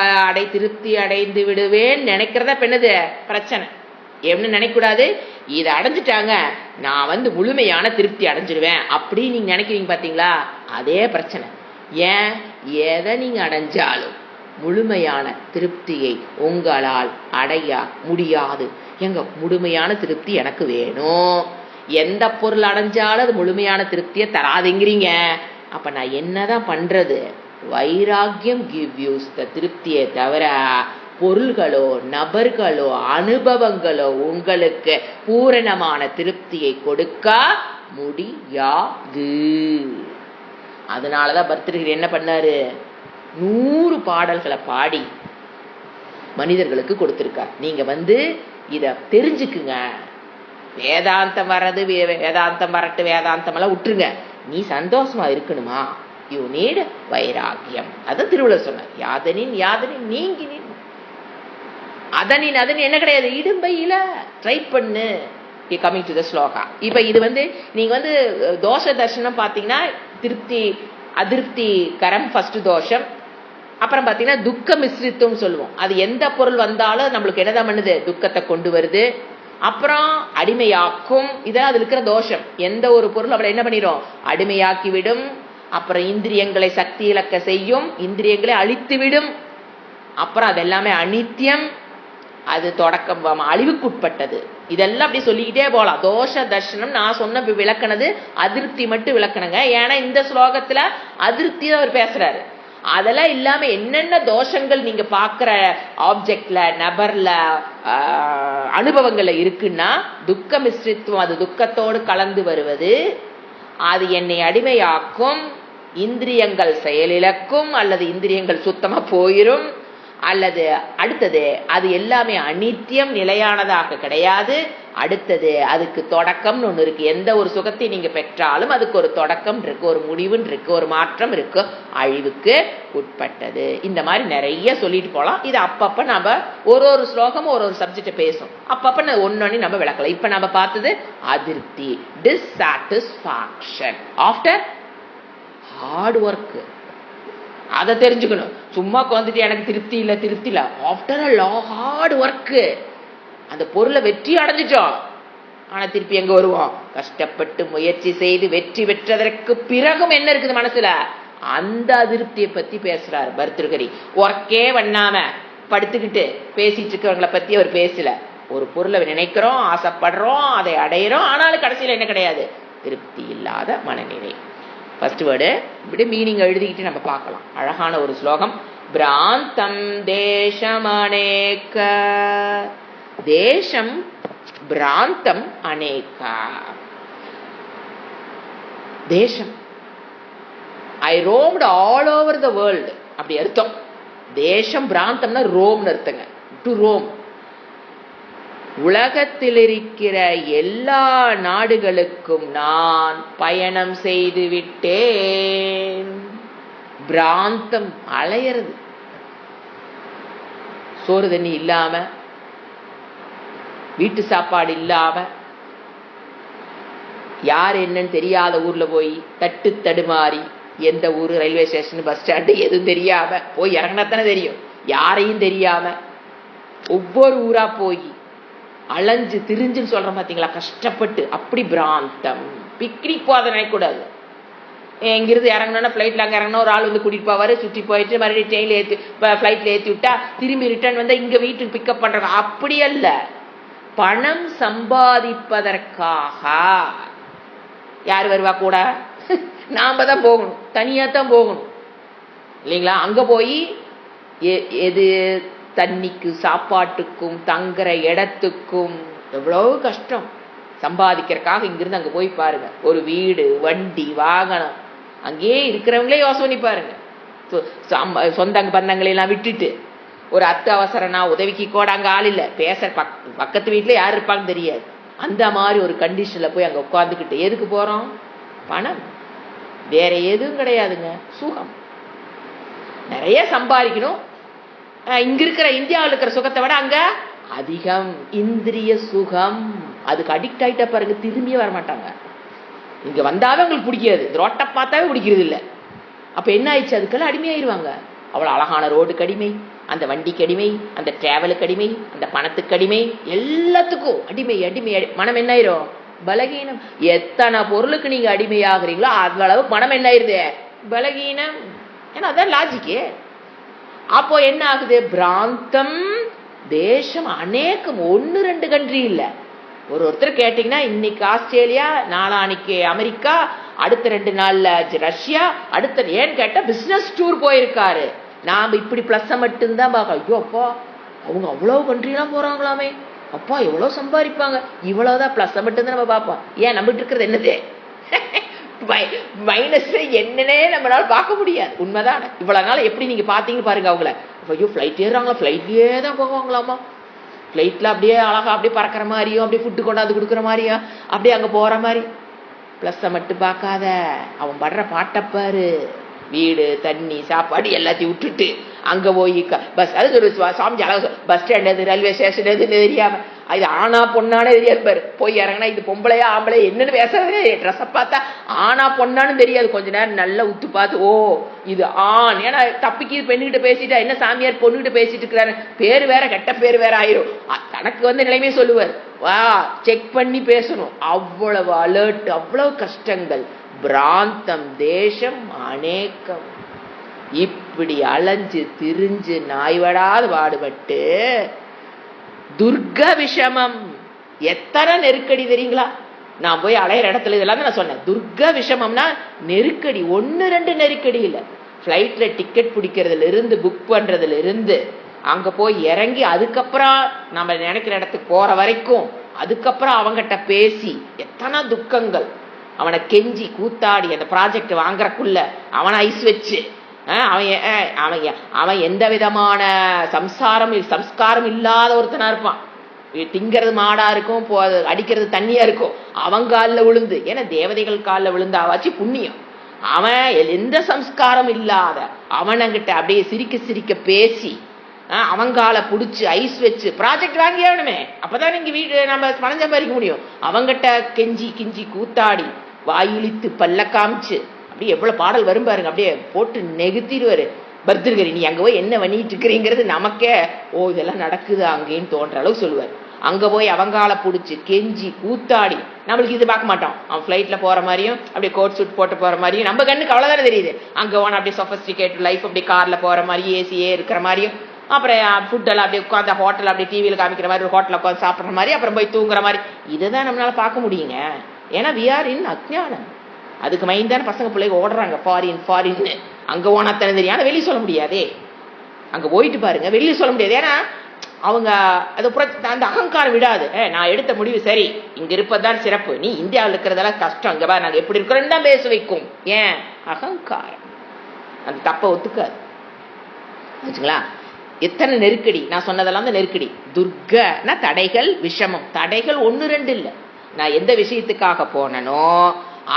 A: திருப்தி அடைந்து விடுவேன் நினைக்கிறத பெண்ணது பிரச்சனை. என்ன நினைக்கூடாது? இதை அடைஞ்சிட்டாங்க, நான் முழுமையான திருப்தி அடைஞ்சிடுவேன் அப்படி நீங்க நினைக்கிறீங்க பாத்தீங்களா, அதே பிரச்சனை. ஏன்? எதை நீங்க அடைஞ்சாலும் முழுமையான திருப்தியை உங்களால் அடைய முடியாது. எங்க முழுமையான திருப்தி எனக்கு வேணும். எந்த பொருள் அடைஞ்சாலும் அது முழுமையான திருப்தியை தராதுங்கிறீங்க. அப்ப நான் என்னதான் பண்றது? வைராக்கியம் கிவ் யூஸ் த திருப்தியை தவிர பொருள்களோ நபர்களோ அனுபவங்களோ உங்களுக்கு பூரணமான திருப்தியை கொடுக்க முடியாது. அதனாலதான் பர்தகிரி என்ன பண்ணாரு? 100 பாடல்களை பாடி மனிதர்களுக்கு கொடுத்திருக்கார். நீங்க இத தெரிஞ்சுக்குங்க. வேதாந்தம் வர்றது வேதாந்தம் வரட்டு, வேதாந்தம் எல்லாம் விட்டுருங்க. நீ சந்தோஷமா இருக்கணுமா? யூ நீட் வைராகியம். அதான் திருவள்ளுவர் சொன்னார், யாதனின் யாதனின் நீங்கினின். அதனின் அதனின் என்ன கிடையாது, இடும்பையில ட்ரை பண்ணு. Coming to the shloka. இப்ப இது நீங்க தோஷ தர்சனம் பாத்தீங்கன்னா திருப்தி அதிருப்தி கரம் ஃபர்ஸ்ட் தோஷம். அப்புறம் பாத்தீங்கன்னா துக்க மிஸ்ரித்துவம் சொல்லுவோம். அது எந்த பொருள் வந்தாலும் நம்மளுக்கு என்னதான் பண்ணுது? துக்கத்தை கொண்டு வருது. அப்புறம் அடிமையாக்கும். இதான் அதுல இருக்கிற தோஷம். எந்த ஒரு பொருள் அவளை என்ன பண்ணிடும்? அடிமையாக்கி விடும். அப்புறம் இந்திரியங்களை சக்தி இழக்க செய்யும், இந்திரியங்களை அழித்து விடும். அப்புறம் அது எல்லாமே அனித்தியம், அது தொடக்கம் அழிவுக்குட்பட்டது. இதெல்லாம் அப்படி சொல்லிக்கிட்டே போலாம். தோஷ தர்ஷனம் நான் சொன்ன விளக்கணது அதிருப்தி மட்டும் விளக்கணுங்க. ஏன்னா இந்த ஸ்லோகத்துல அதிருப்தி தான் அவர் பேசுறாரு. அதெல்லாம் இல்லாம என்னென்ன தோஷங்கள் நீங்க பாக்குற ஆப்ஜெக்ட்ல நபர்ல அனுபவங்கள்ல இருக்குன்னா துக்க மிஸ்ரித்துவம், அது துக்கத்தோடு கலந்து வருவது, அது என்னை அடிமையாக்கும், இந்திரியங்கள் செயலிழக்கும், அல்லது இந்திரியங்கள் சுத்தமா போயிரும், அல்லது அடுத்தது அது எல்லாமே அனித்தியம், நிலையானதாக கிடையாது. அடுத்தது அதுக்கு தொடக்கம்னு ஒண்ணு இருக்கு. எந்த ஒரு சுகத்தை நீங்க பெற்றாலும் அதுக்கு ஒரு தொடக்கம் இருக்கு, ஒரு முடிவுன்னு இருக்கு, ஒரு மாற்றம் இருக்கு, அழிவுக்கு உட்பட்டது. இந்த மாதிரி நிறைய சொல்லிட்டு போலாம். இது அப்பப்ப நம்ம ஒரு ஸ்லோகமும் ஒரு சப்ஜெக்ட் பேசும். அப்பப்ப ஒன்னொன்னு நம்ம விளக்கலாம். இப்ப நம்ம பார்த்தது அதிருப்தி, டிஸ்சாட்டிஸ்பாக்ஷன் ஆஃப்டர் ஹார்ட் ஒர்க். அதை தெரிஞ்சுக்கணும். சும்மா வந்துட்டு எனக்கு திருப்தி இல்ல ஆஃப்டர் ஹார்ட் ஒர்க் அந்த பொருளை வெற்றி அடைஞ்சிட்டோம். ஆனா திருப்பி எங்க வருவோம்? கஷ்டப்பட்டு முயற்சி செய்து வெற்றி பெற்றதற்கு பிறகும் என்ன இருக்குது மனசுல? அந்த அதிருப்தியை பத்தி பேசுறாரு பர்தகிரி. ஒர்க்கே பண்ணாம படுத்துக்கிட்டு பேசிட்டு இருக்கிறவங்களை பத்தி அவர் பேசல. ஒரு பொருளை நினைக்கிறோம், ஆசைப்படுறோம், அதை அடையிறோம், ஆனாலும் கடைசியில என்ன கிடையாது? திருப்தி இல்லாத மனநிலை. ஃபர்ஸ்ட் வேர்டு இப்படி மீனிங் எழுதிக்கிட்டு நம்ம பார்க்கலாம். அழகான ஒரு ஸ்லோகம். பிராந்தம் தேசம் அநேக, தேசம் பிராந்தம் அநேக. தேசம், ஐ ரோம்டு ஆல் ஓவர் த வேர்ல்டு அப்படி அர்த்தம். தேசம் பிராந்தம்னா ரோம்னு அர்த்தங்க. To Rome. உலகத்தில் இருக்கிற எல்லா நாடுகளுக்கும் நான் பயணம் செய்து விட்டேன். பிராந்தம் அலையிறது, சோறு தண்ணி இல்லாம, வீட்டு சாப்பாடு இல்லாம, யார் என்னன்னு தெரியாத ஊர்ல போய் தட்டு தடுமாறி, எந்த ஊரு ரயில்வே ஸ்டேஷன் பஸ் ஸ்டாண்டு எதுவும் தெரியாம போய் இறங்கினத்தானே தெரியும், யாரையும் தெரியாம ஒவ்வொரு ஊரா போய் அலைஞ்சு திரிஞ்சுன்னு சொல்றோம் பாத்தீங்களா, கஷ்டப்பட்டு. அப்படி பிராந்தம். பிக்னிக் போத நினைக்கூடாது. இங்கிருந்து இறங்கணும்னா பிளைட்ல அங்க இறங்கணும், ஒரு ஆள் கூட்டிட்டு போவாரு, சுற்றி போயிட்டு மறுபடியும் ட்ரெயின்ல ஏற்றி பிளைட்ல ஏற்றி விட்டா திரும்பி ரிட்டர்ன் வந்தா இங்க வீட்டுக்கு பிக்கப் பண்றாங்க. அப்படி அல்ல. பணம் சம்பாதிப்பதற்காக யார் வருவா கூட? நாம தான் போகணும், தனியா தான் போகணும் இல்லைங்களா? அங்க போய் எது தண்ணிக்கு, சாப்பாட்டுக்கும், தங்குற இடத்துக்கும் எவ்வளவு கஷ்டம். சம்பாதிக்கிறதுக்காக இங்கிருந்து அங்க போய் பாருங்க. ஒரு வீடு, வண்டி, வாகனம், அங்கேயே இருக்கிறவங்களே யோசனை பண்ணி பாருங்க. சொந்த பந்தங்களெல்லாம் விட்டுட்டு ஒரு அத்தியாவசரனா உதவிக்கு கூட அங்க ஆள் இல்ல, பேச பக்கத்து வீட்டுல யார் இருப்பான்னு தெரியாது. அந்த மாதிரி ஒரு கண்டிஷன்ல போய் அங்க உட்காந்துக்கிட்டு எதுக்கு போறோம்? பணம், வேற எதுவும் கிடையாதுங்க. சுகம் நிறைய சம்பாதிக்கணும். இங்க இருக்கிற இந்தியாவில் இருக்கிற சுகத்தை விட அங்க அதிகம் இந்திரிய சுகம். அதுக்கு அடிக்ட் ஆயிட்டா பாருங்க, திரும்பியே வரமாட்டாங்க. இங்க வந்தாவே உங்களுக்கு பிடிக்காது, ரோட்டை பார்த்தாவே பிடிக்கிறது இல்லை. அப்ப என்ன ஆயிடுச்சு? அதுக்கெல்லாம் அடிமையாயிருவாங்க. அவ்வளவு அழகான ரோடுக்கு அடிமை, அந்த வண்டிக்கு அடிமை, அந்த டிராவலுக்கு அடிமை, அந்த பணத்துக்கு அடிமை, எல்லாத்துக்கும் அடிமை அடிமை. மனம் என்ன ஆயிரும்? பலகீனம். எத்தனை பொருளுக்கு நீங்க அடிமையாகிறீங்களோ அவ்வளவு மனம் என்ன ஆயிருது? பலகீனம். ஏன்னா அதான் லாஜிக்கு. அப்போ என்ன ஆகுது? பிராந்தம் தேசம் அநேகம், 1-2 கண்ட்ரி இல்ல. ஒருத்தர் கேட்டீங்கன்னா இன்னைக்கு ஆஸ்திரேலியா, நாளானிக்கு அமெரிக்கா, அடுத்த 2 நாள்ல ரஷ்யா, அடுத்த ஏன்னு கேட்டா பிசினஸ் டூர் போயிருக்காரு. நாம இப்படி பிளஸ் மட்டும்தான் பார்க்க. ஐயோ அப்பா, அவங்க அவ்வளவு கண்ட்ரிலாம் போறாங்களாமே, அப்பா எவ்வளவு சம்பாதிப்பாங்க, இவ்வளவுதான் பிளஸ் மட்டும்தான் நம்ம பார்ப்போம். ஏன் நம்ம இருக்கிறது என்னது? மைனஸ் என்னன்னே நம்மளால பார்க்க முடியாது. உண்மைதான். இவ்வளவு நாள் எப்படி நீங்க பாத்தீங்கன்னு பாருங்க அவங்கள. ஐயோ பிளைட் ஏறாங்களா, பிளைட்லயே தான் போவாங்களாமா, பிளைட்ல அப்படியே அழகா அப்படியே பறக்கிற மாதிரியும், அப்படியே ஃபுட்டு கொண்டாந்து கொடுக்குற மாதிரியும், அப்படியே அங்க போற மாதிரி. பிளஸ் மட்டும் பார்க்காத, அவன் படுற பாட்டப்பாரு. வீடு, தண்ணி, சாப்பாடு எல்லாத்தையும் விட்டுட்டு அங்க போய் பஸ், அது ஒரு சாமி அழகு, பஸ் ஸ்டாண்ட் எது, ரயில்வே ஸ்டேஷன் எதுன்னு தெரியாம, இது ஆனா பொண்ணானே தெரியாது பாரு. போய் இறங்கினா இது பொம்பளையா ஆம்பளையா என்னன்னு பேசுறது, ட்ரெஸ்ஸை பார்த்தா ஆனா பொண்ணான்னு தெரியாது. கொஞ்ச நேரம் நல்லா உத்து பார்த்து, ஓ இது ஆண், ஏன்னா தப்பிக்கு பெண்ணுகிட்ட பேசிட்டா என்ன சாமியார் பொண்ணுகிட்ட பேசிட்டு இருக்கிறாரு, பேரு வேற கெட்ட பேரு வேற ஆயிரும். தனக்கு நிலைமையை சொல்லுவார். வா செக் பண்ணி பேசணும். அவ்வளவு அலர்ட், அவ்வளவு கஷ்டங்கள். பிராந்தம் தேசம் அநேகம். இப்படி அலைஞ்சு திரிஞ்சு நாய்வடாது பாடுபட்டு துர்க விஷமம். எத்தனை நெருக்கடி தெரியுங்களா? நான் போய் அலையிற இடத்துல இதெல்லாம் நான் சொன்னேன். துர்க விஷமம்னா நெருக்கடி, 1-2 நெருக்கடி இல்ல. பிளைட்ல டிக்கெட் பிடிக்கிறதுல இருந்து, புக் பண்றதுல இருந்து, அங்க போய் இறங்கி அதுக்கப்புறம் நம்ம நினைக்கிற இடத்துக்கு போற வரைக்கும், அதுக்கப்புறம் அவங்கிட்ட பேசி எத்தனை துக்கங்கள். அவனை கெஞ்சி கூத்தாடி அந்த ப்ராஜெக்ட் வாங்குறக்குள்ள அவனை ஐஸ் வச்சு, அவன் எந்த விதமான சம்ஸ்காரம் இல்லாத ஒருத்தனா இருப்பான். திங்கிறது மாடா இருக்கும், அடிக்கிறது தண்ணியா இருக்கும். அவன் காலில் விழுந்து, ஏன்னா தேவதைகள் காலில் விழுந்தாவாச்சு புண்ணியம். அவன் எந்த சம்ஸ்காரம் இல்லாத அவனங்கிட்ட அப்படியே சிரிக்க பேசி, அவங்கால புடிச்சு ஐஸ் வச்சு ப்ராஜெக்ட் வாங்கி ஆகணுமே, அப்பதான் நீங்க வீடு நம்ம பணம் சம்பாதிக்க முடியும். அவங்கிட்ட கெஞ்சி கூத்தாடி வாயிலித்து பல்ல காமிச்சு, அப்படியே எவ்வளவு பாடல் வரும் பாருங்க, அப்படியே போட்டு நெகுத்திடுவாரு. பர்தர்கரி நீ அங்க போய் என்ன பண்ணிட்டு இருக்கிறீங்கிறது நமக்கே ஓ இதெல்லாம் நடக்குது அங்கேன்னு தோன்ற அளவுக்கு சொல்லுவார். அங்க போய் அவங்கால புடிச்சு கெஞ்சி கூத்தாடி, நம்மளுக்கு இது பார்க்க மாட்டோம். அவன் பிளைட்ல போற மாதிரியும் அப்படியே கோட் சூட் போட்டு போற மாதிரியும் நம்ம கண்ணுக்கு அவ்வளவுதானே தெரியுது. அங்க போன அப்படியே சொபஸ்டிகேட் லைஃப், அப்படியே கார்ல போற மாதிரி, ஏசியே இருக்கிற மாதிரியும், அப்புறம் ஃபுட்டெல்லாம் அப்படியே உட்காந்து ஹோட்டல் அப்படியே டிவியில் காமிக்கிற மாதிரி, ஒரு ஹோட்டலில் உட்காந்து சாப்பிட்ற மாதிரி, அப்புறம் போய் தூங்குற மாதிரி. இதுதான் நம்மளால பார்க்க முடியுங்க. ஏன்னா வி ஆர் இன் அஜ்ஞானம். அதுக்கு மைந்தான பசங்க பிள்ளைங்க ஓடுறாங்க ஃபாரின். அங்க போனா தானே தெரியும், ஆனா வெளியே சொல்ல முடியாதே. அங்க போயிட்டு பாருங்க, வெளியே சொல்ல முடியாது. ஏன்னா அவங்க அந்த அகங்காரம் விடாது. நான் எடுத்த முடிவு சரி, இங்க இருப்பதுதான் சிறப்பு, நீ இந்தியாவில் இருக்கிறதெல்லாம் கஷ்டம், இங்க நாங்க எப்படி இருக்கிறோம் தான் பேச வைக்கும். ஏன்? அகங்காரம் அந்த தப்ப ஒத்துக்காது. வச்சுங்களா? எத்தனை நெருக்கடி, நான் சொன்னதெல்லாம் தான் நெருக்கடி. துர்கனா தடைகள், விஷமம். தடைகள் 1-2 இல்லை. நான் எந்த விஷயத்துக்காக போனனோ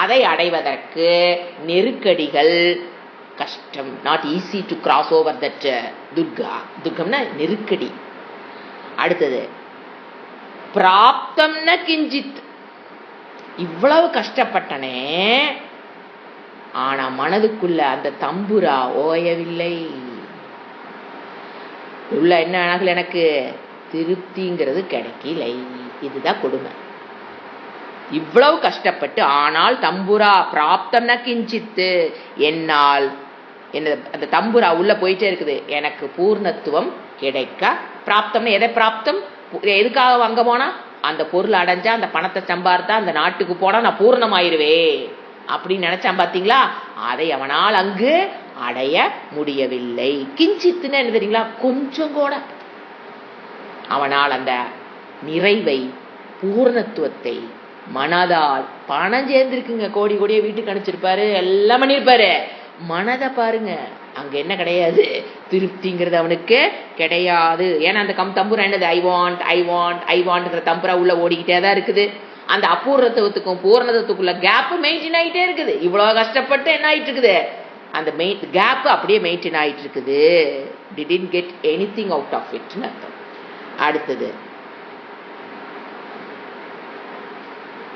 A: அதை அடைவதற்கு நெருக்கடிகள் கஷ்டம். Not easy to cross over that துர்கம்னா நெருக்கடி. அடுத்தது பிராப்தம்னா கிஞ்சித். இவ்வளவு கஷ்டப்பட்டனே, ஆனா மனதுக்குள்ள அந்த தம்புரா ஓயவில்லை. உள்ள என்ன ஆகல, எனக்கு திருப்திங்கிறது கிடைக்கலை. இதுதான் கொடுமை. இவ்வளவு கஷ்டப்பட்டு, ஆனால் தம்புரா பிராப்தம்னா கிஞ்சித்து, என்னால் அந்த தம்புரா உள்ள போயிட்டே இருக்குது, எனக்கு பூர்ணத்துவம் கிடைக்க. பிராப்தம்னா எதை பிராப்தம்? எதுக்காக அங்க போனா, அந்த பொருள் அடைஞ்சா, அந்த பணத்தை சம்பார்த்தா, அந்த நாட்டுக்கு போனா நான் பூர்ணமாயிருவே அப்படின்னு நினைச்சான். பாத்தீங்களா? அதை அவனால் அங்கு அடைய முடியவில்லை. கிஞ்சித்துன்னு என்ன தெரியுங்களா? கொஞ்சம் கூட அவனால் அந்த நிறைவை, பூர்ணத்துவத்தை மனதால், பணம் சேர்ந்திருக்குங்க, கோடி கோடியை வீட்டுக்கு அனுப்பிச்சிருப்பாரு, எல்லாம் பண்ணிருப்பாரு, மனதை பாருங்க, அங்க என்ன கிடையாது, திருப்திங்கிறது அவனுக்கு கிடையாது. ஏன்னா அந்த தம்புரா என்னது, ஐ வாண்ட் தம்புரா உள்ள ஓடிக்கிட்டே தான் இருக்குது. அந்த அபூர்ணத்துவத்துக்கும் பூர்ணத்துவத்துக்குள்ள கேப் மெயின்டைன் ஆகிட்டே இருக்குது. இவ்வளவு கஷ்டப்பட்டு என்ன ஆயிட்டு இருக்குது, அந்த கேப் அப்படியே மெயின்டைன் ஆயிட்டு இருக்குது. didn't get anything out of it. அடுத்தது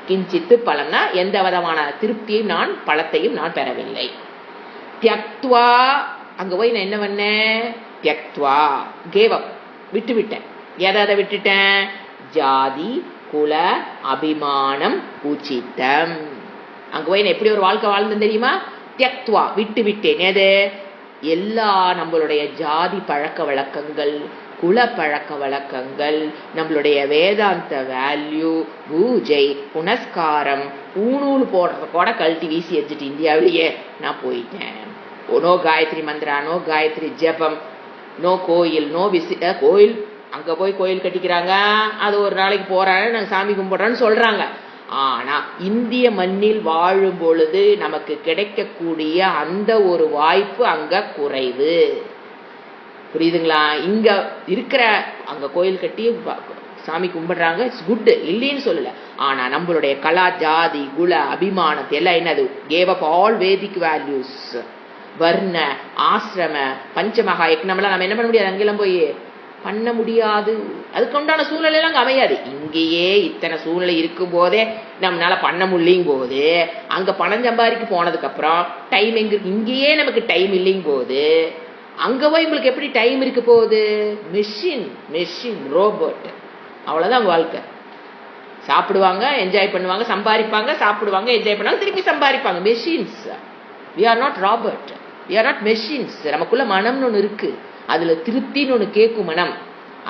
A: கிஞ்சித்து பலம்னா எந்த விதமான திருப்தியும் நான், பலத்தையும் நான் பெறவில்லை. தியக்த்வா, அங்க போய் நான் என்ன பண்ணேன், தியக்த்வா கேவம், விட்டுவிட்டேன். எதை விட்டுட்டேன்? ஜாதி குல அபிமானம் உச்சிதம். அங்க போய் நான் எப்படி ஒரு வாழ்க்கை வாழ்ந்தேன் தெரியுமா? தியக்த்வா விட்டு விட்டேன். எது? எல்லா நம்மளுடைய ஜாதி பழக்க வழக்கங்கள், குல பழக்க வழக்கங்கள், நம்மளுடைய வேதாந்த வேல்யூ, பூஜை புனஸ்காரம், பூணூல் போடுறத கூட கழட்டி வீசி எரிஞ்சிட்டு இந்தியாவிலேயே நான் போயிட்டேன். நோ காயத்ரி மந்திரா, நோ காயத்ரி ஜபம், நோ கோயில், நோ கோயில். அங்க போய் கோயில் கட்டிக்கிறாங்க, அது ஒரு நாளைக்கு போறாங்க, நாங்க சாமி கும்பிடுறோன்னு சொல்றாங்க. ஆனா இந்திய மண்ணில் வாழும் பொழுது நமக்கு கிடைக்கக்கூடிய அந்த ஒரு வாய்ப்பு அங்க குறைவு. புரியுதுங்களா? இங்க இருக்கிற அங்க கோயில் கட்டி சாமி கும்பிடுறாங்க, இட்ஸ் குட், இல்லைன்னு சொல்லல. ஆனா நம்மளுடைய கலா, ஜாதி, குல, அபிமானத்தை எல்லாம் என்னது, கேவ் அப் ஆல் வேதிக் வேல்யூஸ், வர்ண, ஆசிரம, பஞ்சமகா யக்னம்லாம் நம்ம என்ன பண்ண முடியாது, அங்கெல்லாம் போய் பண்ண முடியாது. அதுக்கு உண்டான சூழ்நிலை எல்லாம் அங்க அமையாது. இங்கேயே இத்தனை சூழ்நிலை இருக்கும் போதே நம்மளால பண்ண முடியும் போது, அங்க பணம் சம்பாதிக்க போனதுக்கு அப்புறம் டைம் எங்க இருக்கு? இங்கேயே நமக்கு டைம் இல்லைங்க போது அங்க போய் உங்களுக்கு எப்படி டைம் இருக்க போகுது? மெஷின் ரோபோட், அவ்வளவுதான் வாழ்க்கை. சாப்பிடுவாங்க, என்ஜாய் பண்ணுவாங்க, சம்பாதிப்பாங்க, சாப்பிடுவாங்க, என்ஜாய் பண்ணுவாங்க, திருப்பி சம்பாதிப்பாங்க. Machines. we are not robot, we are not machines. நமக்குள்ள மனம்னு ஒண்ணு இருக்கு, அதுல திருப்தின்னு ஒண்ணு கேட்கும் மனம்.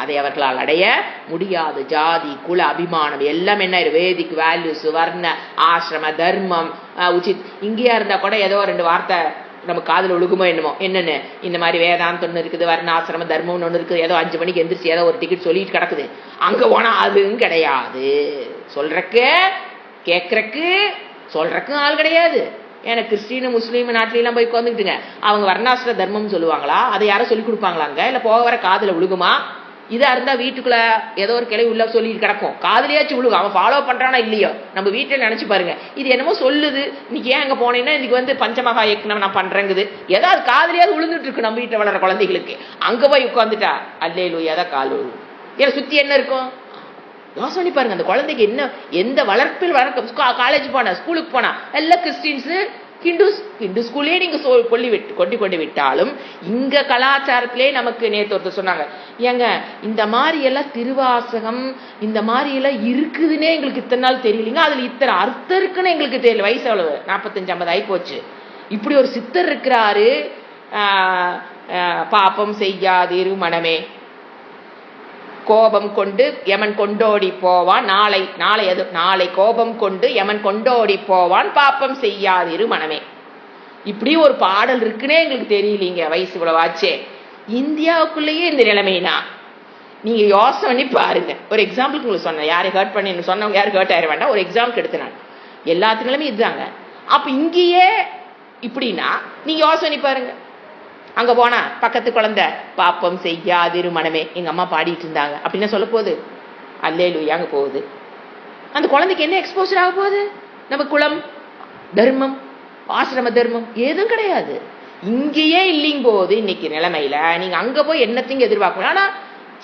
A: அதை அவர்களால் அடைய முடியாது. ஜாதி, குல, அபிமானம் எல்லாம் என்ன, வேதிக் வேல்யூஸ், வர்ண, ஆசிரம, தர்மம், உச்சித். இங்கேயா இருந்தா கூட ஏதோ 2 வார்த்தை நம்ம காதுல ஒழுகுமோ என்னமோ, என்னன்னு இந்த மாதிரி வேதாந்தம் ஒண்ணு இருக்குது, வர்ண ஆசிரம தர்மம்னு ஒண்ணு இருக்குது, ஏதோ 5 மணிக்கு எந்திரிச்சு ஏதோ ஒரு டிக்கெட் சொல்லிட்டு கிடக்குது. அங்க போனா அதுவும் கிடையாது. சொல்றக்கு கேட்கறக்கு சொல்றக்கும் ஆள் கிடையாது. ஏன்னா கிறிஸ்டின் முஸ்லீம் நாட்டிலாம் போய் உட்காந்துக்கிட்டுங்க, அவங்க வர்ணாசிர தர்மம் சொல்லுவாங்களா? அதை யாரும் சொல்லி கொடுப்பாங்களாங்க? இல்ல போக வர காதுல விழுகுமா? இதா இருந்தா வீட்டுக்குள்ள ஏதோ ஒரு கிளை உள்ள சொல்லிட்டு கிடக்கும், காதுலயாச்சும் விழுகும். அவன் ஃபாலோ பண்றானா இல்லையோ, நம்ம வீட்டுல நினைச்சு பாருங்க, இது என்னமோ சொல்லுது, இன்னைக்கு ஏன் அங்க போனேன்னா இன்னைக்கு பஞ்சமகா யக்னம் நான் பண்றேங்குது, ஏதாவது காதுலயாவது விழுந்துட்டு இருக்கு நம்ம வீட்டுல வளர குழந்தைகளுக்கு. அங்க போய் உட்காந்துட்டா அல்லேலூயாதான் கால் விழுகும். ஏன்னா சுத்தி என்ன இருக்கும் யோசனை பாருங்க. அந்த குழந்தைக்கு என்ன, எந்த வளர்ப்பில் வளர்க்க, காலேஜ் போனா, ஸ்கூலுக்கு போனா எல்லாம் கிறிஸ்டின்ஸ், ஹிந்து ஸ்கூல்லே நீங்க கொண்டு விட்டாலும், இங்க கலாச்சாரத்திலே நமக்கு நேத்து ஒருத்தர் சொன்னாங்க, ஏங்க இந்த மாதிரி எல்லாம் திருவாசகம் இந்த மாதிரி எல்லாம் இருக்குதுன்னே எங்களுக்கு இத்தனை நாள் தெரியலீங்க, அதுல இத்தனை அர்த்தம் இருக்குன்னு எங்களுக்கு தெரியல. வயசு எவ்வளவு, 45-50 ஆகி போச்சு. இப்படி ஒரு சித்தர் இருக்கிறாரு. பாப்பம் செய்யாதிரு மனமே, கோபம் கொண்டு யமன் கொண்டோடி போவான், நாளை கோபம் கொண்டு யமன் கொண்டோடி போவான், பாப்பம் செய்யாதிரு மனமே. இப்படி ஒரு பாடல் இருக்குன்னே எங்களுக்கு தெரியலீங்க, வயசு இவ்வளவாச்சே. இந்தியாவுக்குள்ளேயே இந்த நிலைமைனா நீங்க யோசனை பண்ணி பாருங்க. ஒரு எக்ஸாம்பிளுக்கு உங்களுக்கு சொன்னேன், யாரை ஹர்ட் பண்ணி சொன்னவங்க யாரும் ஹர்ட் ஆயிட வேண்டாம், ஒரு எக்ஸாம்பிள் எடுத்து நான். எல்லாத்து நிலைமையும் இதுதாங்க. அப்ப இங்கேயே இப்படின்னா நீங்க யோசனை பாருங்க. அங்க போனா பக்கத்து குழந்தை பாப்பம் செய்யாதிரு மனமே, எங்க அம்மா பாடிட்டு இருந்தாங்க அப்படின்னா சொல்ல போகுது, அல்லேலூயா அங்க போகுது. அந்த குழந்தைக்கு என்ன எக்ஸ்போசர் ஆக போகுது? நம்ம குலம், தர்மம், ஆசிரம தர்மம் எதுவும் கிடையாது. இங்கேயே இல்லைங்க போது இன்னைக்கு நிலைமையில நீங்க அங்க போய் என்னத்தையும் எதிர்பார்க்கணும். ஆனா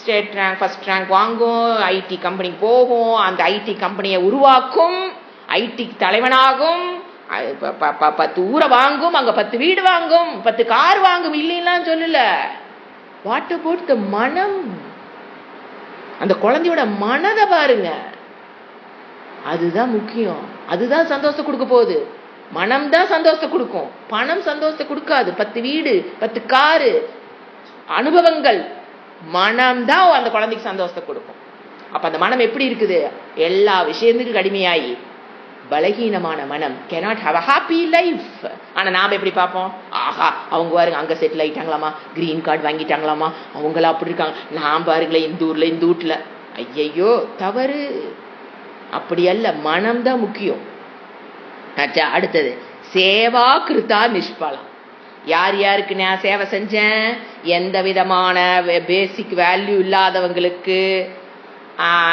A: ஸ்டேட் ரேங்க், ஃபர்ஸ்ட் ரேங்க் வாங்கும், ஐடி கம்பெனிக்கு போகும், அந்த ஐடி கம்பெனியை உருவாக்கும், ஐடி தலைவனாகும், 10 ஊரை வாங்கும், அங்க 10 வீடு வாங்கும், 10 கார் வாங்கும், இல்லைன்னு சொல்லல. வாட் அபவுட் தி மனம்? அந்த குழந்தையோட மனதை பாருங்க, அதுதான் முக்கியம். அதுதான் சந்தோஷத்தை கொடுக்க போகுது. மனம் தான் சந்தோஷத்தை கொடுக்கும், பணம் சந்தோஷத்தை கொடுக்காது. 10 வீடு, 10 காரு, அனுபவங்கள், மனம் தான் அந்த குழந்தைக்கு சந்தோஷத்தை கொடுக்கும். அப்ப அந்த மனம் எப்படி இருக்குது? எல்லா விஷயத்துக்கும் கடுமையாயி பலகீனமான மனம் cannot have a happy life. ஆனா நாம எப்படி பார்ப்போம்? ஆஹா, அவங்க பாருங்க அங்க செட்டில் ஆயிட்டாங்களாமா, கிரீன் கார்டு வாங்கிட்டாங்களாமா, அவங்களா அப்படி இருக்காங்க, நான் பாருங்களேன் இந்த ஊர்ல இந்த வீட்டுல. ஐயையோ தவறு, அப்படி அல்ல. மனம் தான் முக்கியம். அடுத்தது சேவா கிருத்தா நிஷ்பலம். யார் யாருக்கு நான் சேவை செஞ்சேன்? எந்த விதமான பேசிக் வேல்யூ இல்லாதவங்களுக்கு,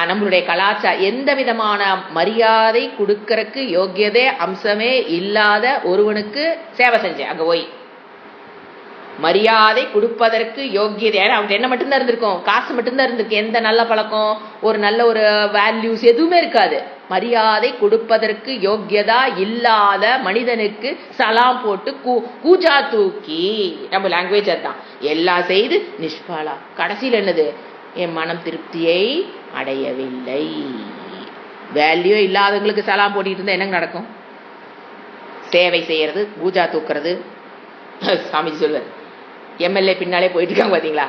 A: நம்மளுடைய கலாச்சாரம் எந்த விதமான மரியாதை கொடுக்கறக்கு யோக்கியதே அம்சமே இல்லாத ஒருவனுக்கு சேவை செஞ்சேன். அங்க போய் மரியாதை கொடுப்பதற்கு யோக்கியதை, அவங்க என்ன மட்டும்தான் இருந்திருக்கும், காசு மட்டும்தான் இருந்திருக்கு, எந்த நல்ல பழக்கம், ஒரு நல்ல ஒரு வேல்யூஸ் எதுவுமே இருக்காது. மரியாதை கொடுப்பதற்கு யோக்கியதா இல்லாத மனிதனுக்கு சலாம் போட்டு கூஜா தூக்கி, நம்ம லாங்குவேஜ் அதுதான், எல்லாம் செய்து நிஷ்பாலா. கடைசியில் என்னது? என் மனம் திருப்தியை அடையவில்லை. வேல்யூ இல்லாதவங்களுக்கு சலாம் போட்டிட்டு இருந்தா என்ன நடக்கும்? சேவை செய்யறது, பூஜா தூக்குறது, சாமி சொல்வார், எம்எல்ஏ பின்னாலே போயிட்டு இருக்காங்க பாத்தீங்களா?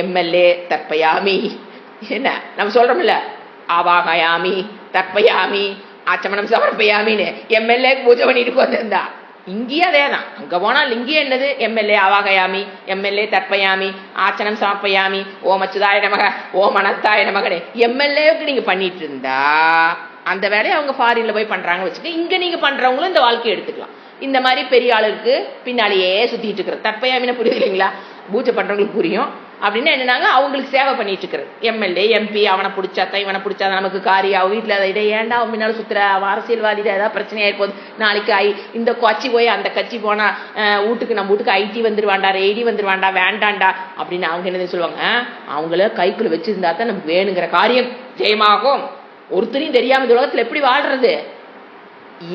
A: எம்எல்ஏ தற்பயாமி, என்ன நம்ம சொல்றோம்ல, ஆவாகயாமி தற்பயாமி ஆச்சமனம் சமர்ப்பயாமின்னு எம்எல்ஏ பூஜை பண்ணிட்டு வந்திருந்தா. இங்கேயே அதே தான். அங்க போனால் இங்கேயே என்னது, எம்எல்ஏ ஆவாகயாமி, எம்எல்ஏ தற்பயாமி, ஆச்சனம் சமர்ப்பயாமி, ஓம் அச்சுதாய நமக, ஓம் அனந்தாய நமகனே எம்எல்ஏவுக்கு நீங்க பண்ணிட்டு இருந்தா அந்த வேலையை அவங்க ஃபாரின்ல போய் பண்றாங்க வச்சுக்க. இங்க நீங்க பண்றவங்களும் இந்த வாழ்க்கையை எடுத்துக்கலாம். இந்த மாதிரி பெரிய ஆளுக்கு பின்னாலேயே சுத்திட்டு இருக்கிறது. தற்பயாமின்னு புரியுது இல்லைங்களா? பூஜை பண்றவங்களுக்கு புரியும். அப்படின்னா என்னன்னாங்க, அவங்களுக்கு சேவை பண்ணிட்டு இருக்கிறது. எம்எல்ஏ எம்பி அவனை பிடிச்சாத்தான் இவனை பிடிச்சாதான் நமக்கு காரியம். அவன் வீட்டுல இதை ஏன்டா அவன் முன்னால சுத்துற, அரசியல்வாதிட ஏதாவது பிரச்சனையா இருப்போது, நாளைக்கு இந்த கட்சி போய் அந்த கட்சி போனா வீட்டுக்கு நம்ம வீட்டுக்கு ஐடி வந்துருவாண்டா, ரெய்டி வந்துருவாண்டா, வேண்டாண்டா அப்படின்னு அவங்க என்னது சொல்லுவாங்க. அவங்கள கைக்குள்ள வச்சிருந்தா தான் நமக்கு வேணுங்கிற காரியம் ஜெயமாகும். ஒருத்தரையும் தெரியாம இந்த உலகத்துல எப்படி வாழ்றது?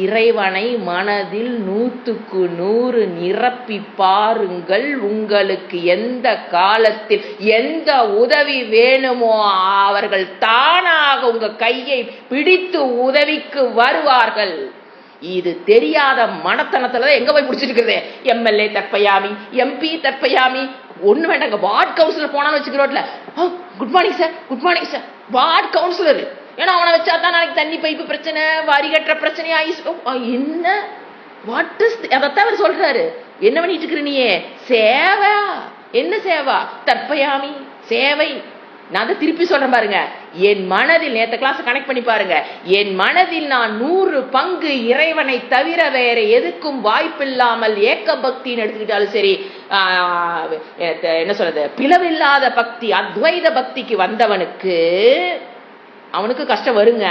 A: இறைவனை மனதில் 100க்கு 100 நிரப்பி பாருங்கள். உங்களுக்கு எந்த காலத்தில் எந்த உதவி வேணுமோ அவர்கள் தானாக உங்க கையை பிடித்து உதவிக்கு வருவார்கள். இது தெரியாத மனத்தனத்துலதான் எங்க போய் பிடிச்சிட்டு இருக்கிறது. எம்எல்ஏ தற்பயாமி, எம்பி தற்பயாமி, ஒண்ணு வேண்டாங்க. வார்டு கவுன்சிலர் போனான்னு வச்சுக்கிறோட்ல, good morning sir, good morning sir, ward councillor. ஏன்னா அவனை வச்சா தான் நாளைக்கு தண்ணி பைப்பு பிரச்சனை, வரி கட்டுற பிரச்சனை, என்ன வாட் இஸ் அதைத்தான் அவர் சொல்றாரு. என்ன பண்ணிட்டு இருக்கிற நீயே? சேவை. என்ன சேவா? தற்பயாமி சேவை. நான் அதை திருப்பி சொல்றேன் பாருங்க. என் மனதில், நேற்று கிளாஸ் கனெக்ட் பண்ணி பாருங்க, என் மனதில் நான் 100 பங்கு இறைவனை தவிர வேற எதுக்கும் வாய்ப்பில்லாமல் ஏக்க பக்தின்னு எடுத்துக்கிட்டாலும் சரி, என்ன சொல்றது, பிளவில்லாத பக்தி, அத்வைத பக்திக்கு வந்தவனுக்கு அவனுக்கு கஷ்டம் வருங்க.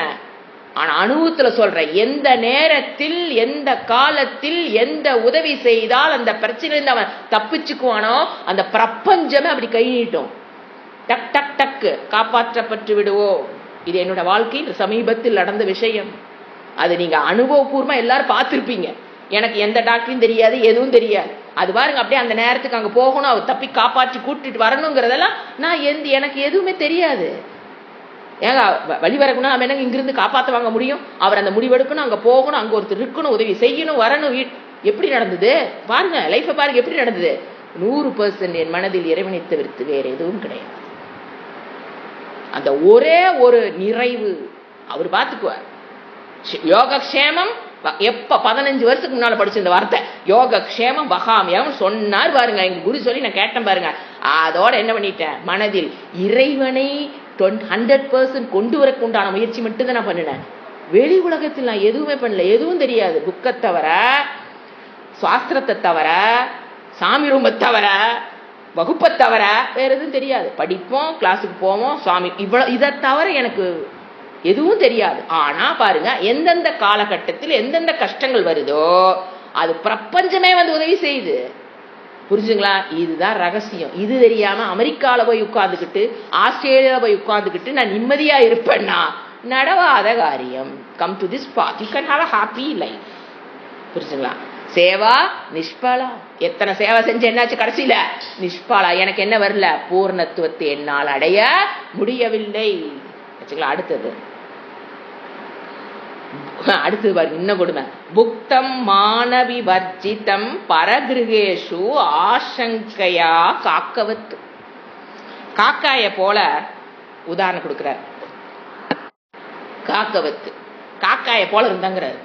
A: ஆனா அனுபவத்துல சொல்ற, எந்த நேரத்தில் எந்த காலத்தில் எந்த உதவி செய்தால் அந்த பிரச்சனையிலிருந்து அவன் தப்பிச்சுக்குவானோ அந்த பிரபஞ்சமே அப்படி கை நீட்டும். டக் டக் டக்கு காப்பாற்றப்பட்டு விடுவோம். இது என்னோட வாழ்க்கையில் சமீபத்தில் நடந்த விஷயம். அது நீங்க அனுபவபூர்வமா எல்லாரும் பார்த்திருப்பீங்க. எனக்கு எந்த டாக்டரும் தெரியாது, எதுவும் தெரியாது. அது பாருங்க, அப்படியே அந்த நேரத்துக்கு அங்க போகணும், அவர் தப்பி காப்பாற்றி கூட்டிட்டு வரணுங்கிறதெல்லாம் நான் எனக்கு எதுவுமே தெரியாது. ஏங்க வழி வரக்கணும், நம்ம என்னங்க இங்கிருந்து காப்பாற்ற வாங்க முடியும்? அவர் அந்த முடிவெடுக்கணும், அங்க போகணும், அங்க ஒருத்தர் இருக்கணும், உதவி செய்யணும், வரணும். எப்படி நடந்தது பாருங்க, லைஃபை பாருங்க எப்படி நடந்தது. 100% என் மனதில் இறைவனை தவிர்த்து வேற எதுவும் கிடையாது. அந்த ஒரே ஒரு நிறைவு அவர் பார்த்துக்குவார். யோகக்ஷேமம் எப்ப 15 வருஷத்துக்கு முன்னால படிச்ச இந்த வார்த்தை, யோகக்ஷேமம் வகாமியம் சொன்னார் பாருங்க. எங்க குரு சொல்லி நான் கேட்டேன் பாருங்க. அதோட என்ன பண்ணிட்டேன், மனதில் இறைவனை 100% கொண்டு வரக்கு உண்டான முயற்சி மட்டும் தான் நான் பண்ணினேன். வெளி உலகத்தில் நான் எதுவுமே பண்ணல. எதுவும் தெரியாது. புக்கை தவிர, சாஸ்திரத்தை தவிர, சாமி ரூமை தவிர, வகுப்பை தவிர வேற எதுவும் தெரியாது. படிப்போம், கிளாஸுக்கு போவோம், சுவாமி, இவ்வளவு. இதை தவிர எனக்கு எதுவும் தெரியாது. ஆனா பாருங்க, எந்தெந்த காலகட்டத்தில் எந்தெந்த கஷ்டங்கள் வருதோ அது பிரபஞ்சமே வந்து உதவி செய்யுது. புரிஞ்சுங்களா? இதுதான் ரகசியம். இது தெரியாம அமெரிக்கால போய் உட்கார்ந்துக்கிட்டு, ஆஸ்திரேலியால போய் உட்கார்ந்துக்கிட்டு நான் நிம்மதியா இருப்பேன்னா நடவாத காரியம். Come to this path, you can have a happy life. புரிஞ்சுங்களா? சேவா நிஷ்பலா. எத்தனை சேவை செஞ்ச என்னாச்சு கடைசியில? நிஷ்பலா. எனக்கு என்ன வரல? பூர்ணத்துவத்தை என்னால் அடைய முடியவில்லை. அடுத்தது பாருங்க, இன்னும் கொடுமை. புக்தம் மானவி வர்ஜிதம் பரகிருகேஷு ஆசங்கையா காக்கவத்து. காக்காய போல உதாரணம் கொடுக்கிறார். காக்கவத்து காக்காய போல இருந்தாங்கிறார்.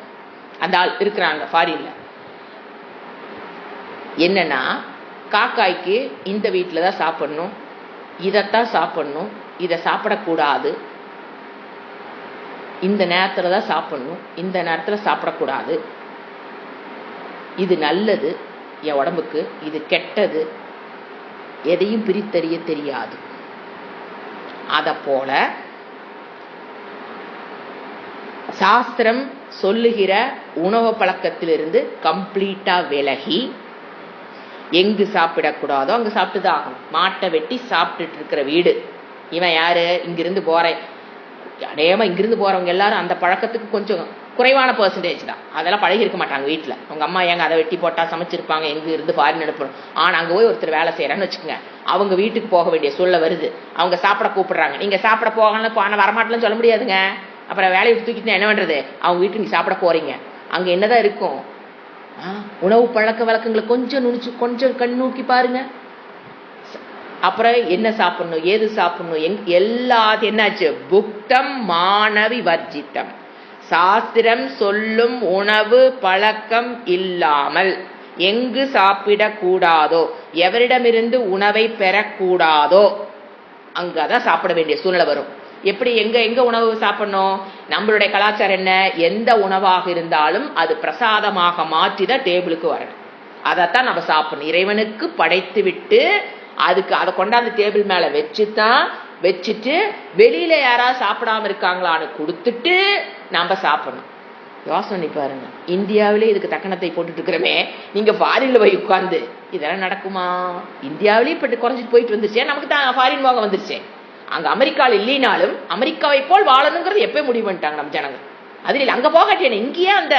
A: அந்த ஆள் இருக்கிறாங்க ஃபாரின்ல. என்னன்னா, காக்காய்க்கு இந்த வீட்டில தான் சாப்பிடணும், இதைத்தான் சாப்பிடணும், இதை சாப்பிடக்கூடாது, இந்த நேரத்துல தான் சாப்பிடணும், இந்த நேரத்துல சாப்பிடக்கூடாது, இது நல்லது என் உடம்புக்கு, இது கெட்டது, எதையும் பிரித்தறிய தெரியாது. அத போல சாஸ்திரம் சொல்லுகிற உணவு பழக்கத்திலிருந்து கம்ப்ளீட்டா விலகி, எங்கு சாப்பிடக்கூடாதோ அங்கு சாப்பிட்டுதான் ஆகணும். மாட்டை வெட்டி சாப்பிட்டுட்டு இருக்கிற வீடு. இவன் யாரு? இங்கிருந்து போறேன். அநேகமா இங்கிருந்து போறவங்க எல்லாரும் அந்த பழக்கத்துக்கு கொஞ்சம் குறைவான பெர்சன்டேஜ் தான். அதெல்லாம் பழகி இருக்க மாட்டாங்க வீட்டுல. அவங்க அம்மா எங்க அதை வெட்டி போட்டா சமைச்சிருப்பாங்க, எங்க இருந்து ஃபாரின் அனுப்பணும். ஆனா அங்க போய் ஒருத்தர் வேலை செய்யறான்னு வச்சுக்கோங்க, அவங்க வீட்டுக்கு போக வேண்டிய சூழ்நிலை வருது. அவங்க சாப்பிட கூப்பிடுறாங்க, நீங்க சாப்பிட போகலாம், வரமாட்டலன்னு சொல்ல முடியாதுங்க. அப்புறம் வேலையை தூக்கிட்டு என்ன பண்றது? அவங்க வீட்டுக்கு நீ சாப்பிட போறீங்க, அங்க என்னதான் இருக்கும்? உணவு பழக்க வழக்கங்களை கொஞ்சம் நுணிச்சு கொஞ்சம் கண் நோக்கி பாருங்க. அப்புறம் என்ன சாப்பிடணும், ஏது சாப்பிடணும், எல்லாத்தையும் என்னாச்சு, புக்தம் மாணவி வர்ஜித்தம், சாஸ்திரம் சொல்லும் உணவு பழக்கம் இல்லாமல் எங்கு சாப்பிடக்கூடாதோ, எவரிடமிருந்து உணவை பெறக்கூடாதோ அங்கதான் சாப்பிட வேண்டிய சூழ்நிலை வரும். எப்படி எங்க உணவு சாப்பிடணும், நம்மளுடைய கலாச்சாரம் என்ன, எந்த உணவாக இருந்தாலும் அது பிரசாதமாக மாற்றிதான் டேபிளுக்கு வரணும். அதைத்தான் நம்ம சாப்பிடணும். இறைவனுக்கு படைத்து விட்டு அதுக்கு அதை கொண்டாந்து டேபிள் மேல வச்சுட்டு வெளியில யாராவது சாப்பிடாம இருக்காங்களான்னு கொடுத்துட்டு நம்ம சாப்பிடணும். யோசனை பாருங்க, இந்தியாவிலே இதுக்கு தக்கணத்தை போட்டுட்டு இருக்கிறமே, நீங்க ஃபாரின்ல போய் உட்கார்ந்து இதெல்லாம் நடக்குமா? இந்தியாவிலேயே இப்ப குறைஞ்சிட்டு போயிட்டு வந்துருச்சே, நமக்கு தான் ஃபாரின் போக வந்துருச்சே. அங்க அமெரிக்காவில் இல்லைனாலும் அமெரிக்காவை போல் வாழணுங்கிறது எப்ப முடிவு பண்ணிட்டாங்க நம்ம ஜனங்க. அது இல்லை, அங்க போகாட்டேன் இங்கேயே அந்த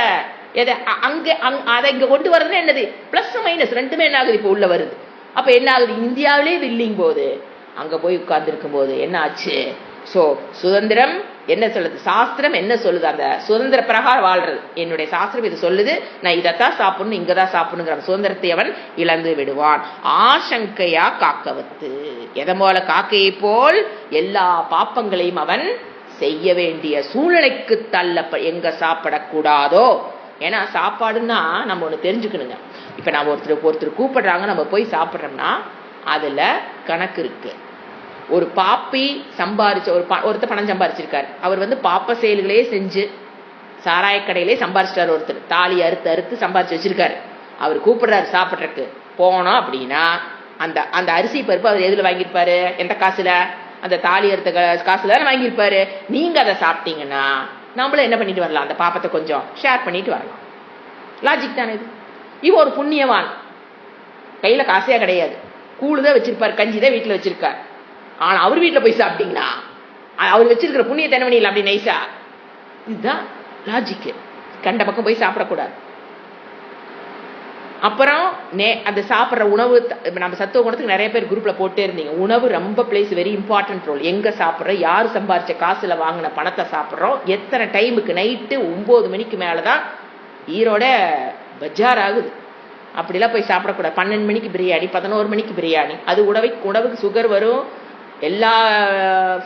A: அதை இங்க கொண்டு வர்றது என்னது, பிளஸ் மைனஸ் ரெண்டுமே என்ன ஆகுது, இப்ப உள்ள வருது. அப்ப என்ன ஆகுது, இந்தியாவிலே வில்லிங் போது அங்க போய் உட்கார்ந்து இருக்கும் போது என்ன ஆச்சு? சோ சுதந்திரம் என்ன சொல்லுது, சாஸ்திரம் என்ன சொல்லுது, அந்த சுதந்திர பிரகாரம் வாழ்றது. என்னுடைய சாஸ்திரம் இது சொல்லுது, நான் இதைத்தான் சாப்பிடணும், இங்கதான் சாப்பிடணுங்கிற சுதந்திரத்தை அவன் இழந்து விடுவான். ஆசங்கையா காக்கவத்து, எதை போல காக்கையை போல் எல்லா பாப்பங்களையும் அவன் செய்ய வேண்டிய சூழ்நிலைக்கு எங்க சாப்பிடக்கூடாதோ. ஏன்னா சாப்பாடுன்னா நம்ம ஒண்ணு தெரிஞ்சுக்கணுங்க. இப்ப நம்ம ஒருத்தர் கூப்பிடுறாங்க, நம்ம போய் சாப்பிட்றோம்னா அதுல கணக்கு இருக்கு. ஒரு பாப்பி சம்பாரிச்ச ஒருத்தர் பணம் சம்பாரிச்சிருக்காரு, அவர் பாப்ப செயல்களே செஞ்சு சாராய கடையிலே சம்பாரிச்சிட்டாரு. ஒருத்தர் தாலி அறுத்து சம்பாரிச்சு வச்சிருக்காரு, அவர் கூப்பிடுறாரு சாப்பிட்றதுக்கு போனோம் அப்படின்னா அந்த அந்த அரிசி பருப்பு அவர் எதுல வாங்கியிருப்பாரு, எந்த காசுல, அந்த தாலி அறுத்த காசுல வாங்கியிருப்பாரு. நீங்க அதை சாப்பிட்டீங்கன்னா நம்மளும் என்ன பண்ணிட்டு வரலாம், அந்த பாப்பத்தை கொஞ்சம் ஷேர் பண்ணிட்டு வரலாம். லாஜிக் தானே இது. இவ ஒரு புண்ணியவான், கையில காசையா கிடையாது, கூழுதான் வச்சிருப்பாரு, கஞ்சிதான் வீட்டுல வச்சிருக்காரு. ஆனா அவர் வீட்டுல போய் சாப்பிட்டீங்கன்னா அவர் வச்சிருக்கிற புண்ணிய தனவணியில் அப்படி நைசா. இதுதான் லாஜிக். கண்ட பக்கம் போய் சாப்பிடக்கூடாது. அப்புறம் அந்த சாப்பிட்ற உணவு, நம்ம சத்துவ குணத்துக்கு நிறைய பேர் குரூப்ல போட்டே இருந்தீங்க. உணவு ரொம்ப பிளேஸ் வெரி இம்பார்ட்டன்ட் ரோல். எங்க சாப்பிட்றோம், யாரு சம்பாரிச்ச காசுல வாங்கின பணத்தை சாப்பிட்றோம், எத்தனை டைமுக்கு. நைட்டு 9 மணிக்கு மேலதான் ஈரோட பஜார் ஆகுது. அப்படிலாம் போய் சாப்பிடக்கூடாது. 12 மணிக்கு பிரியாணி, 11 மணிக்கு பிரியாணி, அது உணவுக்கு சுகர் வரும், எல்லா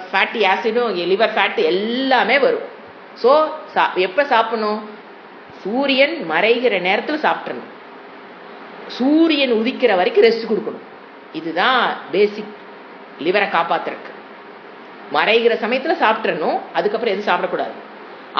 A: ஃபேட்டி ஆசிடும், லிவர் ஃபேட் எல்லாமே வரும். ஸோ எப்ப சாப்பிடணும், சூரியன் மறைகிற நேரத்தில் சாப்பிடணும், சூரியன் உதிக்கிற வரைக்கும் ரெஸ்ட் கொடுக்கணும். இதுதான் பேசிக் லிவரை காப்பாத்துறதுக்கு. மறைகிற சமயத்துல சாப்பிட்றணும், அதுக்கப்புறம் எதுவும் சாப்பிடக்கூடாது.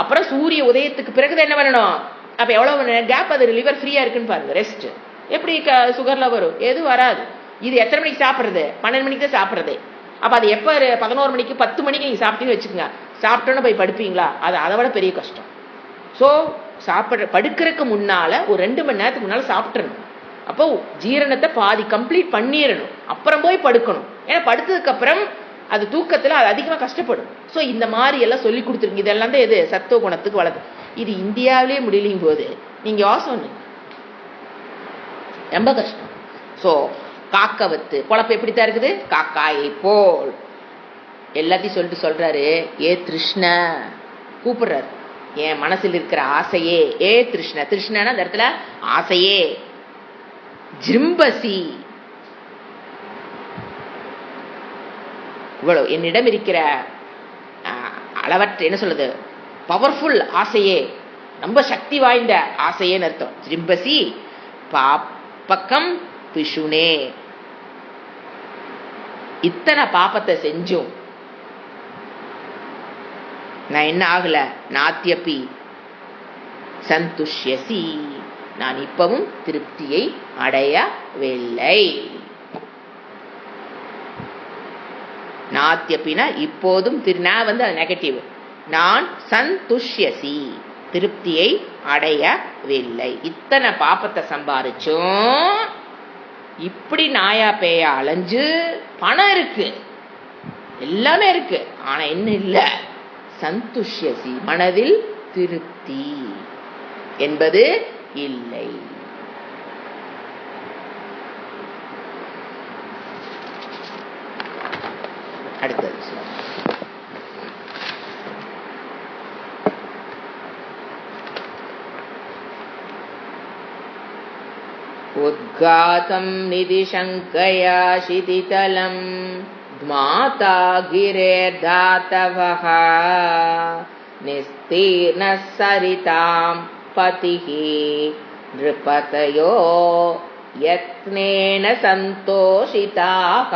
A: அப்புறம் சூரிய உதயத்துக்கு பிறகு என்ன பண்ணணும், அப்ப எவ்வளவு கேப் அது லிவர் ஃப்ரீயா இருக்குன்னு பாருங்க. ரெஸ்ட் எப்படி சுகர்ல வரும், எதுவும் வராது. இது எத்தனை மணிக்கு சாப்பிட்றது, 12 மணிக்கு தான் சாப்பிட்றது. அப்ப அது எப்ப 11 மணிக்கு 10 மணிக்கு நீங்க சாப்பிட்டீங்கன்னு வச்சுக்கோங்க, சாப்பிட்டோன்னு போய் படுப்பீங்களா, அது அதை விட பெரிய கஷ்டம். ஸோ படுக்கிறதுக்கு முன்னால ஒரு 2 மணி நேரத்துக்கு முன்னால சாப்பிட்றணும். அப்போ ஜீரணத்தை பாதி கம்ப்ளீட் பண்ணிடணும், அப்புறம் போய் படுக்கணும். ஏன்னா படுத்ததுக்கு அப்புறம் அது தூக்கத்துல அது அதிகமா கஷ்டப்படும். ஸோ இந்த மாதிரி எல்லாம் சொல்லி கொடுத்துருங்க. இதெல்லாம் தான் எது சத்துவ குணத்துக்கு வளர்த்து. இது இந்தியாவிலே முடியலையும் போது நீங்க யோசனை ரொம்ப கஷ்டம். ஸோ காக்கவத்து பொழப்பு எப்படித்தான் இருக்குது, காக்காயை போல் எல்லாத்தையும் சொல்றாரு. ஏ கிருஷ்ண கூப்பிடுறாரு, என் மனசில் இருக்கிற ஆசையே, ஏ கிருஷ்ண, கிருஷ்ணனா அந்த இடத்துல ஆசையே, ஜிம்பசி, இவ்வளவு என்னிடம் இருக்கிற அளவற்ற என்ன சொல்றது, பவர்ஃபுல் ஆசையே, ரொம்ப சக்தி வாய்ந்த ஆசையேன்னு அர்த்தம். ஜிம்பசி பாப்பக்கம் பிஷுனே, இத்தனை பாப்பத்தை செஞ்சும் நான் என்ன ஆகல, நாத்தியப்பி சந்துஷ்யசி, நான் இப்பவும் திருப்தியை அடையவில்லை. நாத்தியப்பினா இப்போதும், நான் அது நெகட்டிவ், நான் சந்துஷ்யசி திருப்தியை அடையவில்லை. இத்தனை பாப்பத்தை சம்பாரிச்சும் இப்படி நாயா பேயா அலைஞ்சு, பணம் இருக்கு, எல்லாமே இருக்கு, ஆனா என்ன இல்ல, சந்துஷ்யசி மனதில் திருப்தி என்பது இல்லை. அடுத்தது உத்காதம் நிதிசங்கயா சிதிதலம் மாதா கிரேர்தாத்தவஹ நிஸ்தீர்ண சரிதாம் பதிஹி நிருபதயோ யத்னேன சந்தோஷிதாக.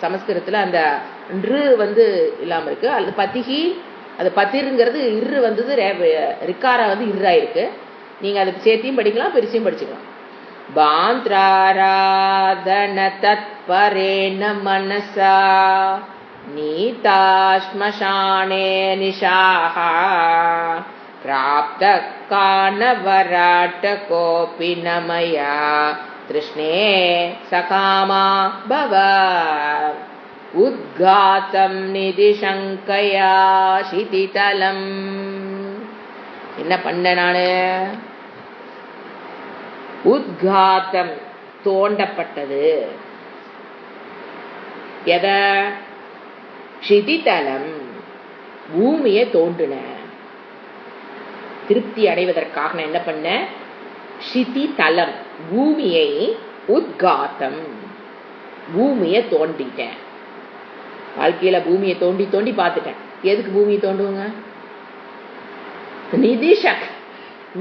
A: சமஸ்கிருதத்துல அந்த ன்று இல்லாம இருக்கு. அது பதிகி, அது பதிருங்கிறது இரு வந்தது, ரிக்காரா இருரா இருக்கு. நீங்க அதை சேர்த்தியும் படிக்கலாம், பிரிச்சியும் படிச்சுக்கலாம். பாந்த்ராராதன தத்பரேண மனசா நீதா ஸ்மசானே நிஷாஹா பிராப்த காணவராட்ட கோபி நமயா திருஷ்ணே சகாமா பவ உத்காதம் நிதிசங்கயா சிதிதலம். என்ன பண்ண நானு? உத்காதம் தோண்டப்பட்டது. எத? சிதிதலம் பூமியை தோண்டுன. திருப்தி அடைவதற்காக நான் என்ன பண்ண? சிதிதலம் பூமியை, உத்காதம் பூமியை தோண்டிட்டேன். வாழ்க்கையில பூமியை தோண்டி தோண்டி பார்த்துட்டேன். எதுக்கு பூமியை தோண்டுவாங்க?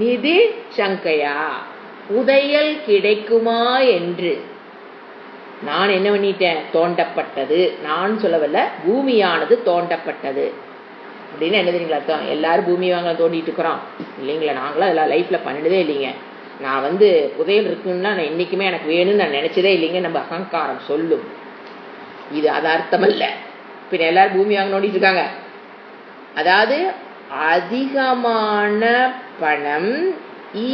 A: நிதி சங்கையா புதையல் கிடைக்குமா என்று நான் என்ன பண்ணிட்டேன்? தோண்டப்பட்டது. நான் சொல்லவல்ல, பூமியானது தோண்டப்பட்டது அப்படின்னு என்ன தெரியுங்களா அர்த்தம்? எல்லாரும் பூமி வாங்க தோண்டிட்டு இருக்கிறோம் இல்லைங்களா? நாங்களும் அதெல்லாம் லைஃப்ல பண்ணினதே இல்லைங்க. நான் புதையல் இருக்குன்னா நான் என்னைக்குமே எனக்கு வேணும்னு நான் நினைச்சதே இல்லைங்க. நம்ம அகங்காரம் சொல்லும். இது அது அர்த்தம் அல்ல. பின்ன எல்லாரும் பூமி வாங்க நோண்டிட்டு இருக்காங்க. அதாவது அதிகமான பணம்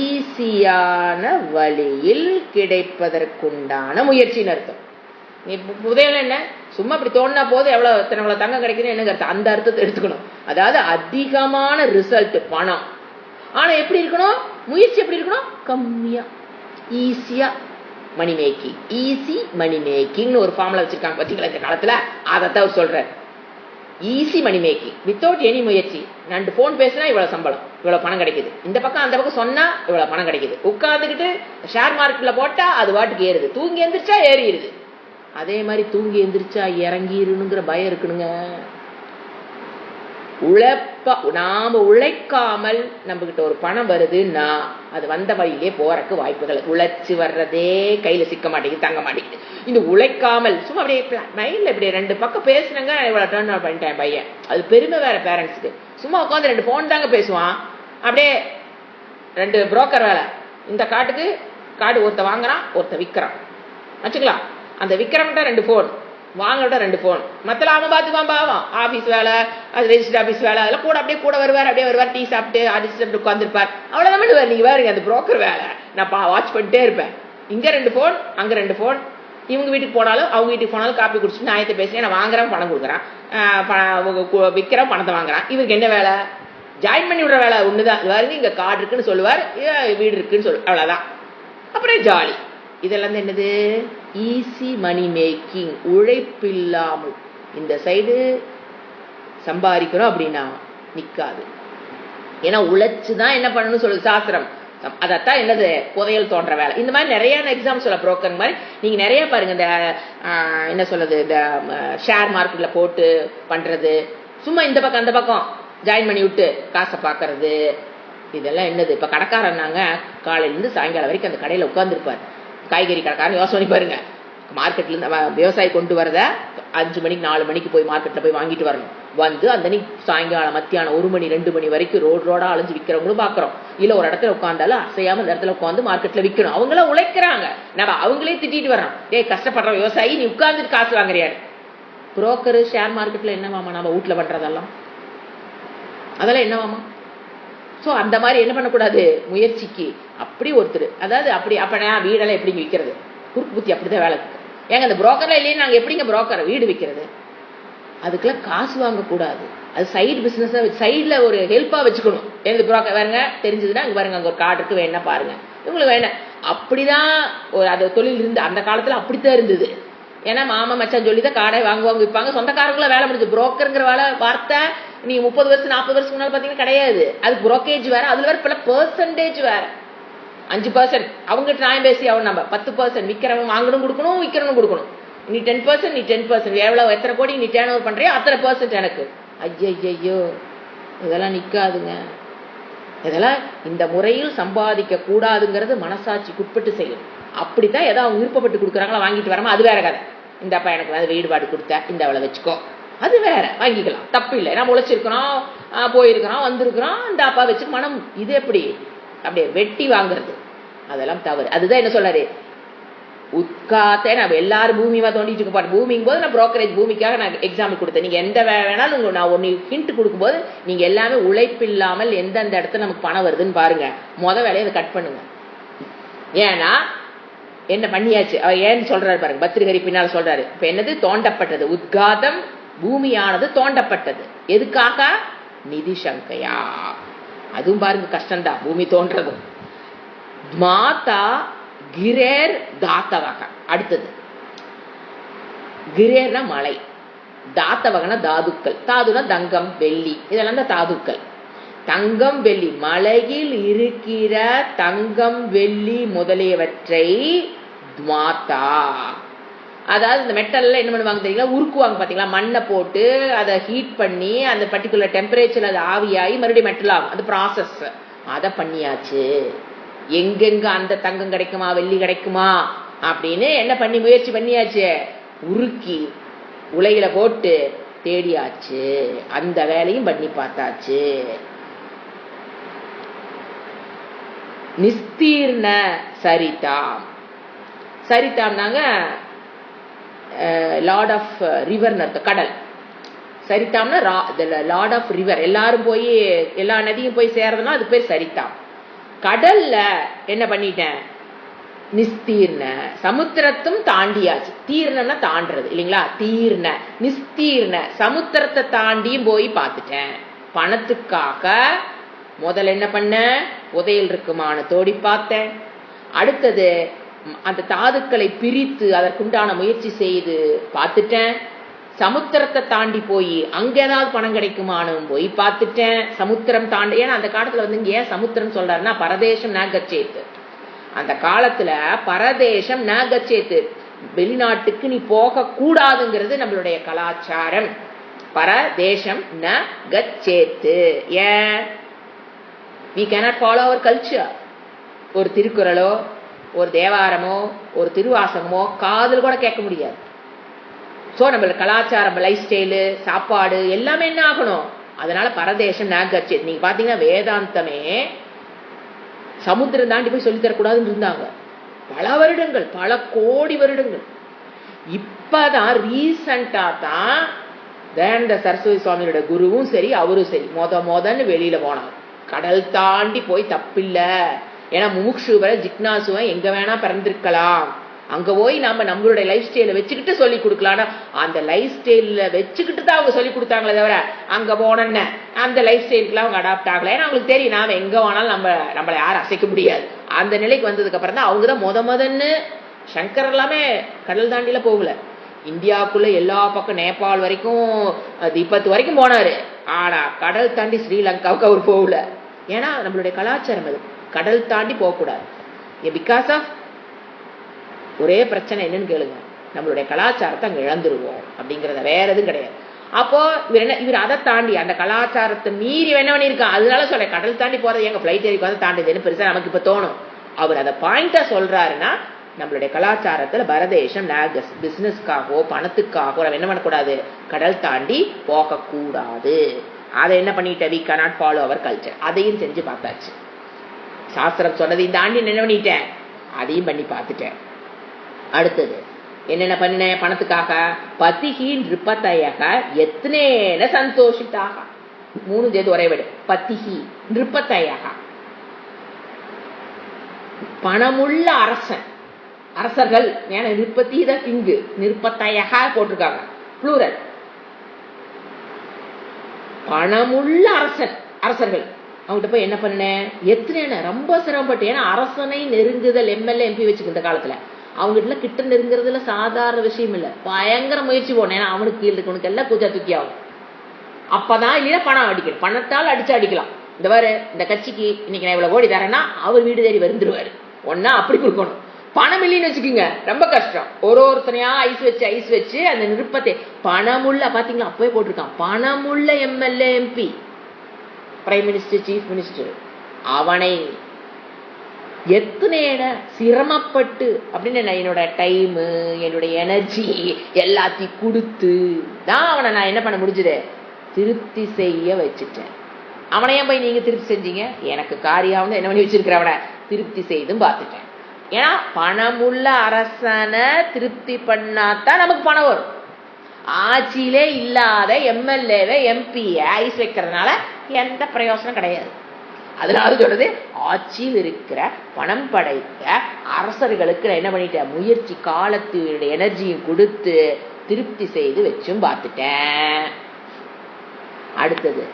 A: ஈஸியான வழியில் கிடைப்பதற்குண்டான முயற்சின்னு அர்த்தம். நீ புதையல் என்ன சும்மா அப்படி தோணுனா போதும், எவ்வளவு தங்கம் கிடைக்குதுன்னு என்ன அர்த்தம்? அந்த அர்த்தத்தை எடுத்துக்கணும். அதாவது அதிகமான ரிசல்ட் பணம். ஆனா எப்படி இருக்கணும்? முயற்சி எப்படி இருக்கணும்? கம்மியா, ஈஸியா மணி மேக்கிங். ஈஸி மணி மேக்கிங்னு ஒரு ஃபார்முலா வச்சிருக்காங்க பார்த்தீங்களா இந்த காலத்துல? அதைத்தான் அவர் சொல்றாரு. Easy money making without any முயற்சி. 2 போன் பேசினா இவ்வளவு சம்பளம், இவ்வளவு பணம் கிடைக்குது. இந்த பக்கம் அந்த பக்கம் சொன்னா இவ்வளவு பணம் கிடைக்குது. உட்கார்ந்துக்கிட்டு ஷேர் மார்க்கெட்ல போட்டா அது வாட்டுக்கு ஏறுது. தூங்கி எந்திரிச்சா ஏறிடுது. அதே மாதிரி தூங்கி எந்திரிச்சா இறங்கிருங்கிற பயம் இருக்கணுங்க. நாம உழைக்காமல் நம்ம கிட்ட ஒரு பணம் வருதுன்னா அது வந்த வழியிலே போறக்கு வாய்ப்புகள். உழைச்சு வர்றதே கையில சிக்க மாட்டேங்குது, தங்க மாட்டேங்குது. இந்த உழைக்காமல் சும்மா அப்படியே மைண்ட்ல இப்படி 2 பக்கம் பேசுனங்க, இவ்வளவு டர்ன் அவுட் பண்ணிட்டேன் பையன். அது பெருமை வேற பேரண்ட்ஸுக்கு. சும்மா உட்காந்து 2 போன் தாங்க பேசுவான். அப்படியே 2 புரோக்கர் வேலை. இந்த காட்டுக்கு காடு ஒருத்த வாங்குறான், ஒருத்த விற்கிறான் வச்சுக்கலாம். அந்த விக்ரம்கிட்ட 2 போன், வாங்கிட்ட 2 போன். மத்தல அவன் பார்த்துக்குவான் பாவம். ஆபீஸ் வேலை, அது ரெஜிஸ்டர் ஆபீஸ் வேலை, அதெல்லாம் கூட அப்படியே வருவார். டீ சாப்பிட்டு அடிச்சுட்டு உட்காந்துருப்பார். அவ்வளவுதான் பண்ணுவார். நீங்க பாருங்க அந்த புரோக்கர் வேலை. நான் வாட்ச் பண்ணிட்டே இருப்பேன். இங்க 2 போன், அங்க 2 போன். இவங்க வீட்டுக்கு போனாலும் அவங்க வீட்டுக்கு போனாலும் காப்பி குடிச்சுட்டு நாயத்தை பேசுறேன். நான் வாங்குறேன், பணம் கொடுக்குறான். விற்கிறேன், பணத்தை வாங்குறான். இவருக்கு என்ன வேலை? ஜாயின் பண்ணி விடுற வேலை ஒண்ணுதான். பாருங்க இங்க கார்டு இருக்குன்னு சொல்லுவார், வீடு இருக்குன்னு சொல்லு, அவ்வளவுதான். அப்புறம் ஜாலி. இதெல்லாம் என்னது? Easy money making. உழைப்பில்லாமல் இந்த சைடு சம்பாதிக்கிறோம் அப்படின்னா நிக்காது. ஏன்னா உழைச்சுதான் என்ன பண்ணணும்னு சொல்லுது சாஸ்திரம். அதத்தான் என்னது? புதையல் தோன்ற வேலை. இந்த மாதிரி நிறைய எக்ஸாம் சொல்ல புரோக்கர் மாதிரி நீங்க நிறைய பாருங்க. இந்த என்ன சொல்றது, இந்த ஷேர் மார்க்கெட்ல போட்டு பண்றது, சும்மா இந்த பக்கம் அந்த பக்கம் ஜாயின் பண்ணி விட்டு காசை பாக்குறது, இதெல்லாம் என்னது? இப்ப கடைக்காரன்னாங்க காலையில இருந்து சாயங்காலம் வரைக்கும் அந்த கடையில உட்கார்ந்துருப்பாரு. காய்கறி கடைக்காரன் யோசனை பாருங்க. மார்க்கெட்ல இருந்து விவசாயி கொண்டு வரத 5 மணிக்கு 4 மணிக்கு போய் மார்க்கெட்ல போய் வாங்கிட்டு வரணும். அந்த சாயங்காலம் மத்தியானம் 1 மணி 2 மணி வரைக்கும் ரோடா அலைஞ்சு விற்கிறவங்களும் பாக்குறோம். இல்ல ஒரு இடத்துல உட்காந்தாலும் அசையாம அந்த இடத்துல உட்காந்து மார்க்கெட்ல விற்கணும். அவங்கள உழைக்கிறாங்க. நம்ம அவங்களே திட்டிட்டு வரோம், டேய் கஷ்டப்படுற விவசாயி நீ உட்கார்ந்துட்டு காசு வாங்குறியாரு. புரோக்கர் ஷேர் மார்க்கெட்ல என்னவாமா நம்ம வீட்டுல பண்றதெல்லாம் அதெல்லாம் என்னவாமா? சோ அந்த மாதிரி என்ன பண்ணக்கூடாது? முயற்சிக்கு அப்படி ஒருத்தர், அதாவது அப்படி அப்ப வீடெல்லாம் எப்படிங்க விற்கிறது? குறுக்கு புத்தி அப்படிதான் வேலை. ஏங்க அந்த புரோக்கர்ல இல்லையே நாங்க எப்படிங்க புரோக்கர் வீடு விற்கிறது? அதுக்கெல்லாம் காசு வாங்கக்கூடாது. அது சைடு பிசினஸ், சைட்ல ஒரு ஹெல்ப்பா வச்சுக்கணும். எனக்கு புரோக்கர் வேறுங்க தெரிஞ்சதுன்னா இங்க பாருங்க அங்க ஒரு கார்டு இருக்கு வேணா பாருங்க, இவங்களுக்கு வேணாம். அப்படிதான் ஒரு அது தொழில் இருந்து அந்த காலத்துல அப்படித்தான் இருந்தது. ஏன்னா மாமா மச்சான் சொல்லிதான் காடை வாங்குவாங்க விற்பாங்க. சொந்தக்காரங்கள வேலை முடிஞ்சு. புரோக்கருங்கிற வேலை வார்த்தை நீங்க 30 வருஷம் 40 வருஷம் முன்னால பாத்தீங்கன்னா கிடையாது. அது புரோக்கேஜ் வேற, அதுல வேற பல பெர்சன்டேஜ் வேற. 5% அவங்க நியாயம் பேசி அவன் நம்ம 10% விற்கிறவன் வாங்கணும் கொடுக்கணும், விற்கிறவனும் கொடுக்கணும். நீ 10%, நீ 10%, எவ்வளவு எத்தனை கோடி நீ டேர்ன் ஓவர் பண்றியோ அத்தனை % எனக்கு. ஐயோ இதெல்லாம் நிக்காதுங்க. இதெல்லாம் இந்த முறையில் சம்பாதிக்க கூடாதுங்கிறது மனசாட்சிக்கு உட்பட்டு செய்யும். அப்படித்தான் ஏதோ அவங்க விருப்பப்பட்டு கொடுக்குறாங்களா வாங்கிட்டு வரமா, அது வேற கதை. இந்த அப்பா எனக்கு அது ஈடுபாடு கொடுத்த, இந்த அவளை வச்சுக்கோ, அது வேற, வாங்கிக்கலாம், தப்பு இல்லை. நம்ம உழைச்சிருக்கிறோம், போயிருக்கிறோம், வந்திருக்கிறோம், இந்த அப்பா வச்சு மனம். இது எப்படி அப்படியே வெட்டி வாங்குறது, அதெல்லாம் தவறு. அதுதான் என்ன சொல்றாரு, உட்காத்த நம்ம எல்லாரும் பூமியா தோண்டிட்டு இருக்க பாரு. பூமிங்கும் போது நான் புரோக்கரேஜ் பூமிக்காக நான் எக்ஸாம்பிள் கொடுத்தேன். நீங்க எந்த வேணாலும் நான் ஒன்னு ஹிண்ட் கொடுக்கும்போது நீங்க எல்லாமே உழைப்பில்லாமல் எந்தெந்த இடத்துல நமக்கு பணம் வருதுன்னு பாருங்க. வேலையை அதை கட் பண்ணுங்க. ஏன்னா என்ன பண்ணியாச்சு அவர் ஏன்னு சொல்றாரு பாருங்க. பத்திரிகரி பின்னால் சொல்றாரு. இப்ப என்னது தோண்டப்பட்டது, உத்காதம், பூமியானது தோண்டப்பட்டது. எதுக்காக? நிதி சங்கையா. அதுவும் பாருங்க கஷ்டம்தான் பூமி தோன்றதும். மாதா கிரேர் தாத்தவக. அடுத்தது கிரேர்னா மலை, தாத்தவகனா தாதுக்கள். தாதுனா தங்கம் வெள்ளி, இதெல்லாம் தான் தாதுக்கள். தங்கம் வெள்ளி, மலையில் இருக்கிற தங்கம் வெள்ளி முதலியவற்றை மாதா, அதாவது இந்த மெட்டல்ல என்ன பண்ணுவாங்க தெரியுங்களா, உருக்குவாங்க பாத்தீங்களா, மண்ணை போட்டு அதை ஹீட் பண்ணி அந்த பர்டிகுலர் டெம்பரேச்சர் அது ஆவியாகி மறுபடியும் மெட்டல் ஆகும். அது ப்ராசஸ். அதை பண்ணியாச்சு. எங்கெங்க அந்த தங்கம் கிடைக்குமா வெள்ளி கிடைக்குமா அப்படின்னு என்ன பண்ணி முயற்சி பண்ணியாச்சு, உருக்கி உலையில போட்டு தேடியாச்சு. அந்த வேலையும் பண்ணி பார்த்தாச்சு. நிஸ்தீர்ண சரிதாம். சரிதாம்னாங்க லார்ட் ஆஃப் ரிவர்னு அர்த்தம், கடல். சரிதாம்னா லார்ட் ஆஃப் ரிவர், எல்லாரும் போய் எல்லா நதியும் போய் சேர்றதுனா அது பேர் சரிதாம். கடல்ல என்ன பண்ணிட்டேன், நிஸ்தீர்ண, சமுத்திரத்தும் தாண்டியாச்சு. தீர்ணம்னா தாண்டறது இல்லைங்களா, தீர்ண. நிஸ்தீர்ண, சமுத்திரத்தை தாண்டியும் போய் பார்த்துட்டேன். பணத்துக்காக முதல்ல என்ன பண்ண, புதையல் இருக்குமான்னு தோடி பார்த்தேன். அடுத்தது அந்த தாதுக்களை பிரித்து அதற்குண்டான முயற்சி செய்து பார்த்துட்டேன். சமுத்திரத்தை தாண்டி போய் அங்க ஏதாவது பணம் கிடைக்குமானு போய் பார்த்துட்டேன். சமுத்திரம் தாண்டி, ஏன்னா அந்த காலத்துல வந்து ஏன் சமுத்திரம் சொல்றாருன்னா பரதேசம் ந கச்சேத்து. அந்த காலத்துல பரதேசம் ந கச்சேத்து, வெளிநாட்டுக்கு நீ போக கூடாதுங்கிறது நம்மளுடைய கலாச்சாரம். பரதேசம் ந கச்சேத்து. ஏன்? we cannot follow our culture. ஒரு திருக்குறளோ ஒரு தேவாரமோ ஒரு திருவாசகமோ காதல் கூட கேட்க முடியாது. சோ நம்மள கலாச்சாரம், லைஃப் ஸ்டைலு, சாப்பாடு எல்லாமே என்ன ஆகணும். அதனால பரதேசம் நாகச்சே. நீங்க பாத்தீங்கன்னா வேதாந்தமே சமுத்திரம் தாண்டி போய் சொல்லி தரக்கூடாதுன்னு இருந்தாங்க பல வருடங்கள், பல கோடி வருடங்கள். இப்பதான் ரீசண்டா தான் தயானந்த சரஸ்வதி சுவாமியோட குருவும் சரி அவரும் சரி மொதன்னு வெளியில போனாங்க. கடல் தாண்டி போய் தப்பில்ல, ஏன்னா முமுக்ஷுவரை ஜிக்னாசுவை எங்க வேணா பிறந்திருக்கலாம், அங்க போய் நம்ம நம்மளுடைய லைஃப் ஸ்டைல வச்சுக்கிட்டு சொல்லி கொடுக்கலாம்னா அந்த லைஃப் ஸ்டைல வச்சுக்கிட்டு தான் அவங்க சொல்லி கொடுத்தாங்களே தவிர அங்க போனேன்னு அந்த லைஃப் ஸ்டைலுக்குலாம் அவங்க அடாப்ட் ஆகல. ஏன்னா அவங்களுக்கு தெரியும் நாம எங்க வேணாலும் நம்மளை யாரும் அசைக்க முடியாது. அந்த நிலைக்கு வந்ததுக்கு அப்புறம் தான் அவங்க தான் முதன்னு சங்கர் எல்லாமே கடல் தாண்டில போகல, இந்தியாவுக்குள்ள எல்லா பக்கம் நேபாள் வரைக்கும் திபெத் வரைக்கும் போனாரு. ஆனா கடல் தாண்டி ஸ்ரீலங்காவுக்கு அவர் போகல. ஏன்னா நம்மளுடைய கலாச்சாரம் அது, கடல் தாண்டி போகக்கூடாது. பிகாஸ் ஆஃப் ஒரே பிரச்சனை என்னன்னு கேளுங்க, நம்மளுடைய கலாச்சாரத்தை அங்க இழந்துருவோம் அப்படிங்கறத, வேற எதுவும் கிடையாது. அப்போ இவர் அதை தாண்டி அந்த கலாச்சாரத்தை மீறி என்ன பண்ணிருக்கான். அதனால சொல்ல கடல் தாண்டி போறது எங்க பிளைட் ஏறி வந்து தாண்டிதுன்னு பெருசா நமக்கு இப்ப தோணும். அவர் அதை பாயிண்டா சொல்றாருன்னா நம்மளுடைய கலாச்சாரத்துல பரதேசம் பிசினஸ்க்காகவோ பணத்துக்காகவோ நம்ம என்ன பண்ணக்கூடாது, கடல் தாண்டி போக கூடாது. அதை என்ன பண்ணிட்டேன், we cannot follow our culture. அதையும் செஞ்சு பார்த்தாச்சு. சாஸ்திரம் சொன்னதையும் தாண்டி என்ன பண்ணிட்டேன், அதையும் பண்ணி பார்த்துட்டேன். அடுத்தது என்னென்ன பண்ணினேன், பணத்துக்காக பதிகி நிருப்பதையக எத்தனேன சந்தோஷிதாக. 3 சேர்த்து ஒரே விடு. பதிகி நிருப்பதையக, பணமுள்ள அரசன், அரசர்கள். ஏன்னா நிருப்பதி தான் கிங்கு, நிருப்பதையக போட்டிருக்காங்க ப்ளூரல். பணமுள்ள அரசன், அரசர்கள். அவங்ககிட்ட போய் என்ன பண்ணேன், எத்தனை ரொம்ப சிரமப்பட்டு. ஏன்னா அரசனை நெருங்குதல், எம்எல்ஏ எம்பி வச்சுக்கிற காலத்துல அவங்ககிட்ட கிட்ட நெருங்குறதுல சாதாரண விஷயம் இல்ல, பயங்கர முயற்சி போனேன். ஏன்னா அவனுக்கு கீழே இருக்கவனுக்கு எல்லாம் கூச்சா தூக்கி ஆகும். அப்பதான் இல்லையா பணம் அடிக்கணும், பணத்தால் அடிச்சு அடிக்கலாம். இந்த வாரு இந்த கட்சிக்கு இன்னைக்கு நான் இவ்வளவு கோடி தரேன்னா அவர் வீடு தேடி வந்துருவாரு. ஒன்னா அப்படி கொடுக்கணும். பணம் இல்லைன்னு வச்சுக்கோங்க, ரொம்ப கஷ்டம். ஒருத்தனையா ஐஸ் வச்சு அந்த நிருப்பத்தை பணமுள்ள பாத்தீங்களா, அப்பவே போட்டிருக்கான், பணமுள்ள MLA MP prime minister chief minister அவனை எத்தனை சிரமப்பட்டு அப்படின்னு என்னோட டைம் என்னுடைய எனர்ஜி எல்லாத்தையும் கொடுத்து தான் அவனை நான் என்ன பண்ண முடிஞ்சது, திருப்தி செய்ய வச்சுட்டேன். அவனையும் போய் நீங்க திருப்தி செஞ்சீங்க, எனக்கு காரியம் என்ன பண்ணி வச்சிருக்கிற அவனை திருப்தி செய்தும் பார்த்துட்டேன். ஏன்னா பணமுள்ள அரசனை திருப்தி பண்ணாதான் நமக்கு பணம் வரும். ஆட்சியிலே இல்லாத எம்எல்ஏவை எம்பிய ஐஸ் வைக்கிறதுனால எந்த பிரயோசனம் கிடையாது. அதனால சொல்றது, ஆட்சியில் இருக்கிற பணம் படைத்த அரசர்களுக்கு நான் என்ன பண்ணிட்டேன், முயற்சி காலத்தோட எனர்ஜியும் கொடுத்து திருப்தி செய்து வச்சும் பார்த்துட்டேன். அடுத்தது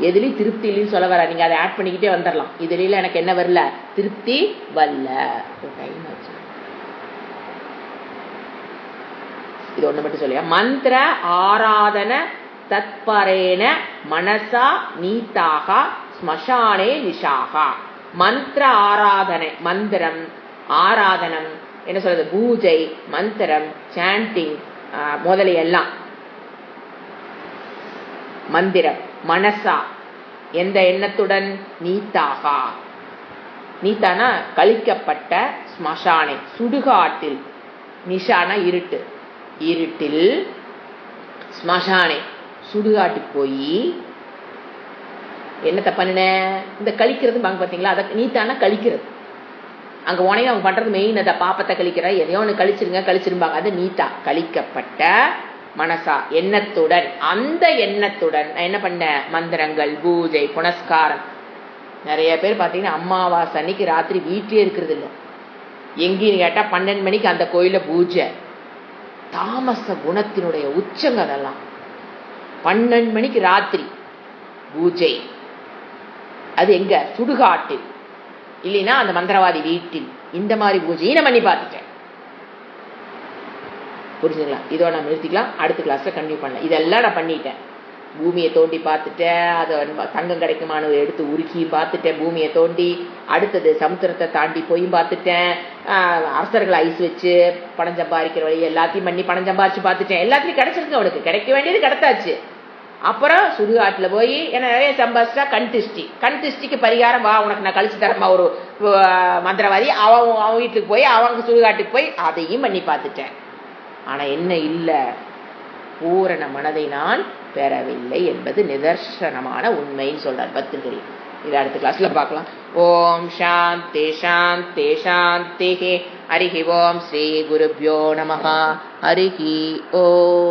A: எதுலயும் திருப்தி இல்லைன்னு சொல்ல வர, நீங்க அதை ஆட் பண்ணிக்கிட்டே வந்துடலாம். இதுல எனக்கு என்ன வரல, திருப்தி வரல. இது ஒண்ணு மட்டும் சொல்லியா, மந்திர ஆராதன தத்பரேன மனசா நீதாக ஸ்மசானே நிஷாகா. மந்திர ஆராதனை, மந்திரம் ஆராதனம் என்ன சொல்றது, பூஜை மந்திரம் சாண்டிங் முதலையெல்லாம் மந்திரம் மனசா எந்த எண்ணத்துடன், நீத்தாகா நீத்தானா கழிக்கப்பட்ட, ஸ்மசானே சுடுகாட்டில், நிஷானா இருட்டு, இருட்டில் ஸ்மசானே சுடுகாட்டுக்கு போய் என்னத்த பண்ணின, இந்த கழிக்கிறது பாங்க பாத்தீங்களா, அதை நீத்தானா கழிக்கிறது. அங்க உனையும் அவங்க பண்றது மெயின் அதை, பாப்பத்தை கழிக்கிற எதையோ ஒன்று கழிச்சிருப்பாங்க. அது நீத்தா கழிக்கப்பட்ட மனசா எண்ணத்துடன், அந்த எண்ணத்துடன் நான் என்ன பண்ண, மந்திரங்கள் பூஜை புனஸ்காரம். நிறைய பேர் பாத்தீங்கன்னா அமாவாசை அன்னைக்கு ராத்திரி வீட்டிலே இருக்கிறது இல்லை. எங்கேன்னு கேட்டா 12 மணிக்கு அந்த கோயில பூஜை. தாமச குணத்தினுடைய உச்சங்க அதெல்லாம். 12 மணிக்கு ராத்திரி பூஜை. அது எங்க, சுடுகாட்டில் இல்லைன்னா அந்த மந்திரவாதி வீட்டில். இந்த மாதிரி பூஜையை நான் பண்ணி பார்த்துட்டேன். புரிஞ்சுங்களா? இதோட நான் நிறுத்திக்கலாம், அடுத்த கிளாஸ்ல கண்டினியூ பண்ணலாம். இதெல்லாம் நான் பண்ணிட்டேன். பூமியை தோண்டி பார்த்துட்டேன், அதை தங்கம் கிடைக்குமானு எடுத்து உருக்கி பார்த்துட்டேன், பூமியை தோண்டி. அடுத்தது சமுத்திரத்தை தாண்டி போய் பார்த்துட்டேன், அரசர்களை ஐஸ் வச்சு பணம் சம்பாதிக்கிற வழி எல்லாத்தையும் பண்ணி பணம் சம்பாதிச்சு பார்த்துட்டேன். எல்லாத்தையும் கிடைச்சிருக்கு, அவனுக்கு கிடைக்க வேண்டியது கிடைத்தாச்சு. அப்புறம் சுடுகாட்டுல போய் என்ன நிறைய சம்பாதிச்சா கண்திஷ்டிக்கு பரிகாரம் வா, உனக்கு நான் கழிச்சு தரமா ஒரு மந்திரவாதி, அவன் வீட்டுக்கு போய் அவங்க சுடுகாட்டுக்கு போய் அதையும் பண்ணி பார்த்துட்டேன். ஆனா என்ன இல்ல, பூரண மனதை நான் பெறவில்லை என்பது நிதர்சனமான உண்மைன்னு சொல்றார் பத்திரிகை. இதை அடுத்த கிளாஸ்ல பார்க்கலாம். ஓம் சாந்தி சாந்தி சாந்தி. ஹரிஹி ஓம் ஸ்ரீ குருப்யோ நமஹ. ஹரிஹி ஓம்.